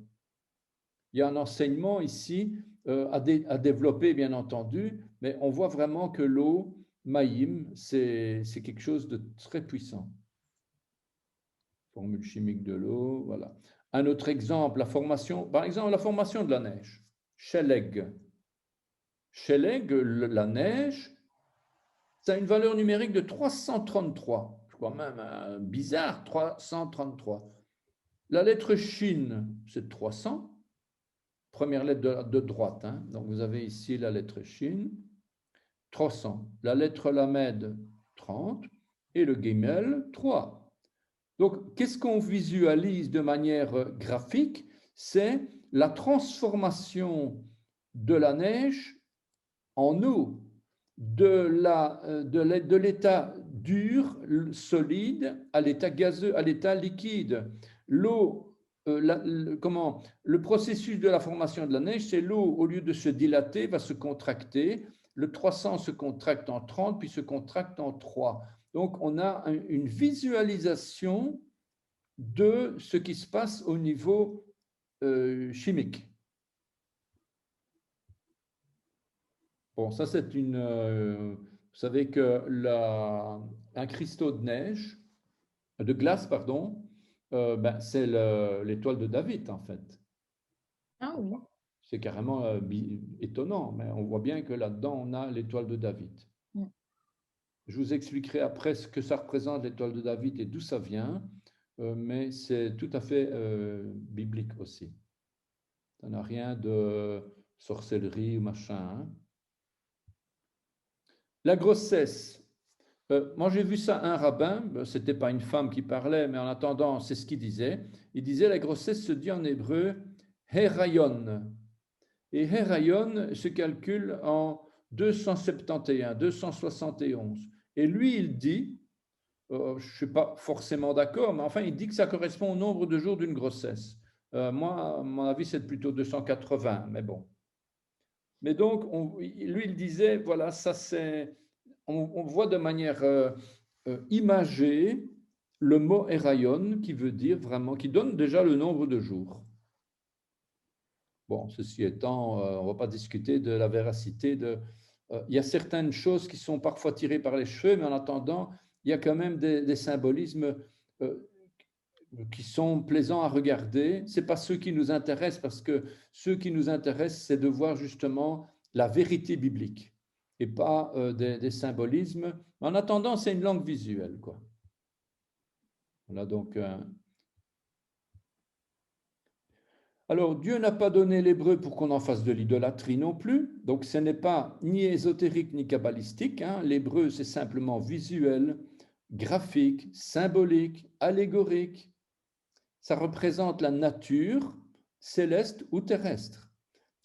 Il y a un enseignement ici à développer, bien entendu, mais on voit vraiment que l'eau, maïm, c'est quelque chose de très puissant. Formule chimique de l'eau, voilà. Un autre exemple, par exemple, la formation de la neige. Sheleg. Sheleg, la neige, ça a une valeur numérique de 333. Je crois même bizarre, 333. La lettre Shin, c'est 300. Première lettre de droite. Hein. Donc vous avez ici la lettre Shin, 300. La lettre Lamed, 30. Et le Gimel, 3. Donc qu'est-ce qu'on visualise de manière graphique? C'est la transformation de la neige en eau, de l'état dur, solide, à l'état gazeux, à l'état liquide. L'eau, le processus de la formation de la neige, c'est l'eau, au lieu de se dilater, va se contracter. Le 300 se contracte en 30, puis se contracte en 3. Donc, on a une visualisation de ce qui se passe au niveau chimique. Bon, ça c'est une... vous savez que un cristaux de neige, de glace, pardon, ben, c'est l'étoile de David en fait. Ah oui. C'est carrément étonnant, mais on voit bien que là-dedans, on a l'étoile de David. Mm. Je vous expliquerai après ce que ça représente, l'étoile de David, et d'où ça vient, mais c'est tout à fait biblique aussi. Ça n'a rien de sorcellerie ou machin. Hein. La grossesse. Moi, j'ai vu ça un rabbin, ce n'était pas une femme qui parlait, mais en attendant, c'est ce qu'il disait. Il disait la grossesse se dit en hébreu Herayon. Et Herayon se calcule en 271, 271. Et lui, il dit, je ne suis pas forcément d'accord, mais enfin, il dit que ça correspond au nombre de jours d'une grossesse. Moi, à mon avis, c'est plutôt 280, mais bon. Mais donc, lui, il disait, voilà, ça c'est, on voit de manière imagée le mot Herayon qui veut dire vraiment, qui donne déjà le nombre de jours. Bon, ceci étant, on ne va pas discuter de la véracité de... il y a certaines choses qui sont parfois tirées par les cheveux, mais en attendant, il y a quand même des symbolismes qui sont plaisants à regarder. Ce n'est pas ceux qui nous intéressent, parce que ceux qui nous intéressent, c'est de voir justement la vérité biblique et pas des symbolismes. En attendant, c'est une langue visuelle, quoi. Voilà donc... Alors, Dieu n'a pas donné l'hébreu pour qu'on en fasse de l'idolâtrie non plus. Donc, ce n'est pas ni ésotérique ni kabbalistique. Hein. L'hébreu, c'est simplement visuel, graphique, symbolique, allégorique. Ça représente la nature, céleste ou terrestre.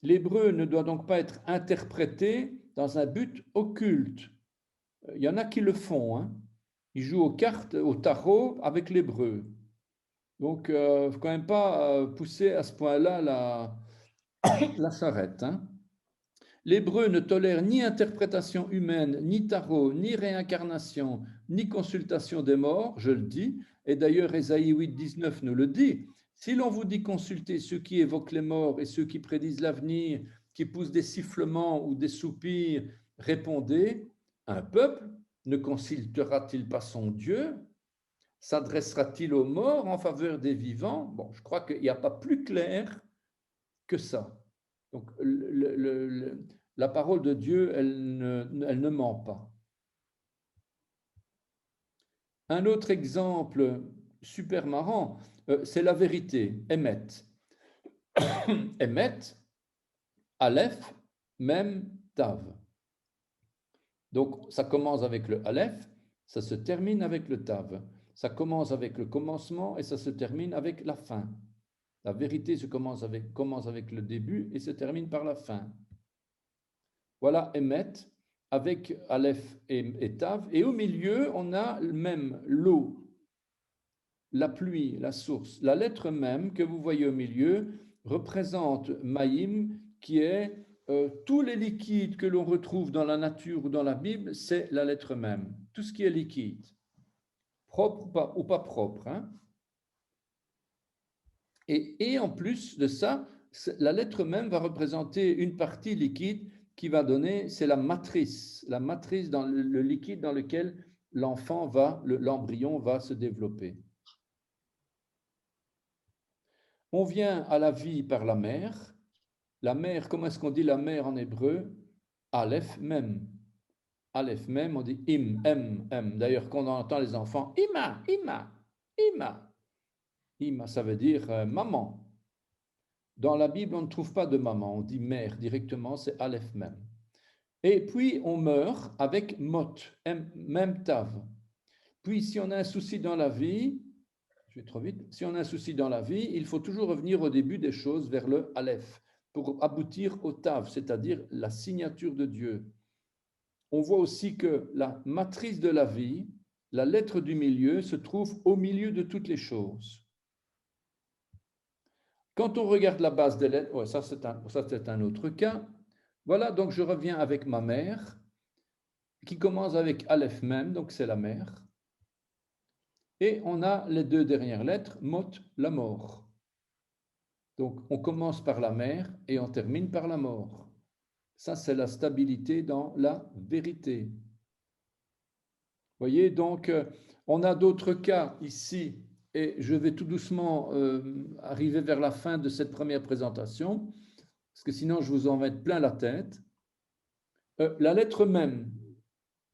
L'hébreu ne doit donc pas être interprété dans un but occulte. Il y en a qui le font, hein. Ils jouent aux cartes, au tarot avec l'hébreu. Donc, il ne faut quand même pas pousser à ce point-là la charrette, hein. L'hébreu ne tolère ni interprétation humaine, ni tarot, ni réincarnation, ni consultation des morts, je le dis. Et d'ailleurs, Ésaïe 8, 19 nous le dit. Si l'on vous dit consulter ceux qui évoquent les morts et ceux qui prédisent l'avenir, qui poussent des sifflements ou des soupirs, répondez, un peuple ne consultera-t-il pas son Dieu? S'adressera-t-il aux morts en faveur des vivants? Bon, je crois qu'il n'y a pas plus clair que ça. Donc, la parole de Dieu, elle ne ment pas. Un autre exemple super marrant, c'est la vérité, Emet. Emet, Aleph, Mem, Tav. Donc, ça commence avec le Aleph, ça se termine avec le Tav. Ça commence avec le commencement et ça se termine avec la fin. La vérité commence avec le début et se termine par la fin. Voilà Emet avec Aleph et Tav. Et au milieu, on a même l'eau, la pluie, la source. La lettre même que vous voyez au milieu représente Maïm, qui est tous les liquides que l'on retrouve dans la nature ou dans la Bible, c'est la lettre même. Tout ce qui est liquide, propre ou pas propre, hein. Et en plus de ça, la lettre même va représenter une partie liquide qui va donner, c'est la matrice dans le liquide dans lequel l'embryon va se développer. On vient à la vie par la mer. La mer, comment est-ce qu'on dit la mer en hébreu? Aleph Mem. Aleph Mem, on dit im, m. D'ailleurs, quand on entend les enfants, ima, ima, ima. Ima, ça veut dire maman. Dans la Bible, on ne trouve pas de maman, on dit mère directement, c'est Aleph Mem. Et puis, on meurt avec Mot, Mem Tav. Puis, si on a un souci dans la vie, je vais trop vite, si on a un souci dans la vie, il faut toujours revenir au début des choses, vers le Aleph, pour aboutir au Tav, c'est-à-dire la signature de Dieu. On voit aussi que la matrice de la vie, la lettre du milieu, se trouve au milieu de toutes les choses. Quand on regarde la base des lettres, ouais, ça c'est un autre cas. Voilà, donc je reviens avec ma mère, qui commence avec Aleph Mem, donc c'est la mère. Et on a les deux dernières lettres, Mot, la mort. Donc on commence par la mère et on termine par la mort. Ça, c'est la stabilité dans la vérité. Vous voyez, donc on a d'autres cas ici, et je vais tout doucement arriver vers la fin de cette première présentation, parce que sinon je vous en mets plein la tête. La lettre même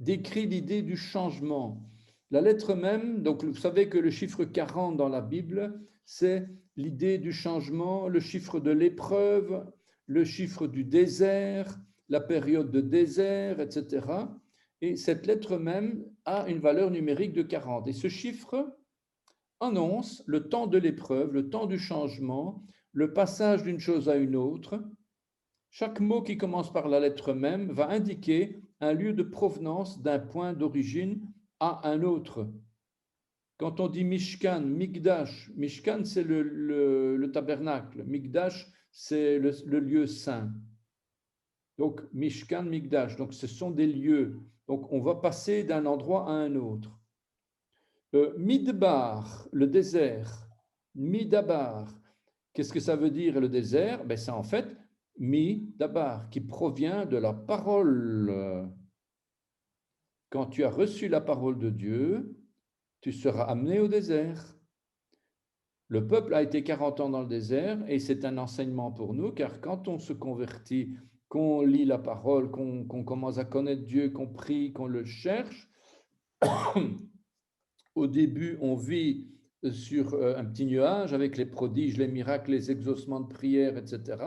décrit l'idée du changement. La lettre même, donc vous savez que le chiffre 40 dans la Bible, c'est l'idée du changement, le chiffre de l'épreuve, le chiffre du désert, la période de désert, etc. Et cette lettre même a une valeur numérique de 40. Et ce chiffre annonce le temps de l'épreuve, le temps du changement, le passage d'une chose à une autre. Chaque mot qui commence par la lettre même va indiquer un lieu de provenance d'un point d'origine à un autre. Quand on dit Mishkan, Mikdash, Mishkan c'est le tabernacle, Mikdash c'est le lieu saint. Donc Mishkan, Mikdash, donc ce sont des lieux. Donc on va passer d'un endroit à un autre. Midbar, le désert, Midabar, qu'est-ce que ça veut dire le désert? Ben, c'est en fait Midabar, qui provient de la parole. Quand tu as reçu la parole de Dieu, tu seras amené au désert. Le peuple a été 40 ans dans le désert et c'est un enseignement pour nous, car quand on se convertit, qu'on lit la parole, qu'on commence à connaître Dieu, qu'on prie, qu'on le cherche, au début, on vit sur un petit nuage avec les prodiges, les miracles, les exaucements de prière, etc.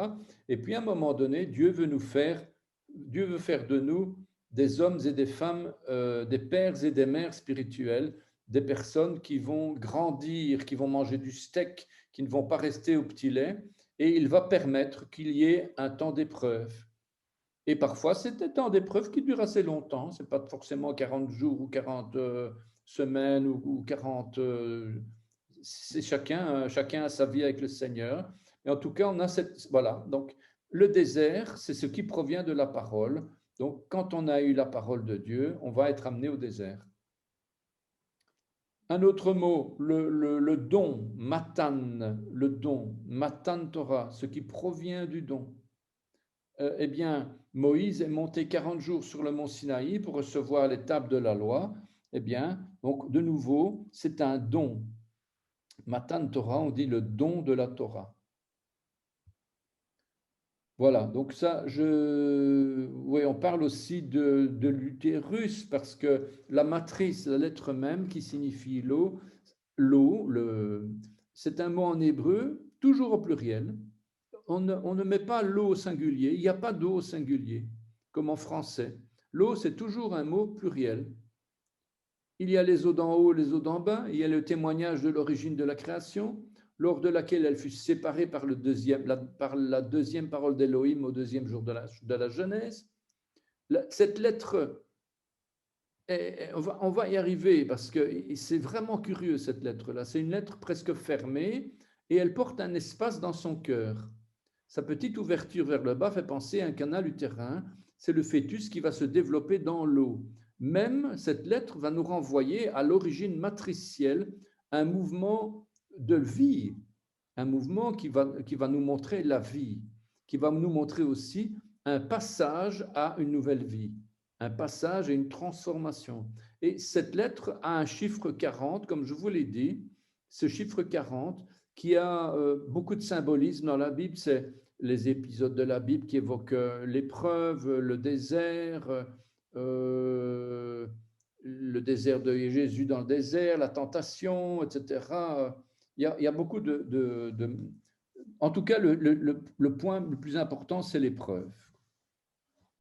Et puis à un moment donné, Dieu veut faire de nous des hommes et des femmes, des pères et des mères spirituels, des personnes qui vont grandir, qui vont manger du steak, qui ne vont pas rester au petit lait, et il va permettre qu'il y ait un temps d'épreuve. Et parfois, c'est des temps d'épreuve qui durent assez longtemps. Ce n'est pas forcément 40 jours ou 40 semaines ou 40. C'est chacun a sa vie avec le Seigneur. Mais en tout cas, on a cette. Voilà. Donc, le désert, c'est ce qui provient de la parole. Donc, quand on a eu la parole de Dieu, on va être amené au désert. Un autre mot, le don, matan, le don, matan Torah, ce qui provient du don. Eh bien, Moïse est monté 40 jours sur le mont Sinaï pour recevoir les tables de la loi. Eh bien, donc, de nouveau, c'est un don. Matan Torah, on dit le don de la Torah. Voilà, donc ça, oui, on parle aussi de l'utérus parce que la matrice, la lettre même qui signifie l'eau, c'est un mot en hébreu, toujours au pluriel. On ne met pas l'eau au singulier, il n'y a pas d'eau au singulier, comme en français. L'eau, c'est toujours un mot pluriel. Il y a les eaux d'en haut, les eaux d'en bas, il y a le témoignage de l'origine de la création, lors de laquelle elle fut séparée par la deuxième parole d'Élohim au deuxième jour de la Genèse. Cette lettre, on va y arriver parce que c'est vraiment curieux cette lettre-là. C'est une lettre presque fermée et elle porte un espace dans son cœur. Sa petite ouverture vers le bas fait penser à un canal utérin. C'est le fœtus qui va se développer dans l'eau. Même cette lettre va nous renvoyer à l'origine matricielle, un mouvement de vie, un mouvement qui va nous montrer la vie, qui va nous montrer aussi un passage à une nouvelle vie, un passage et une transformation. Et cette lettre a un chiffre 40, comme je vous l'ai dit, ce chiffre 40 qui a beaucoup de symbolisme dans la Bible, c'est les épisodes de la Bible qui évoquent l'épreuve, le désert de Jésus dans le désert, la tentation, etc. Il y a beaucoup de. En tout cas, le point le plus important, c'est l'épreuve.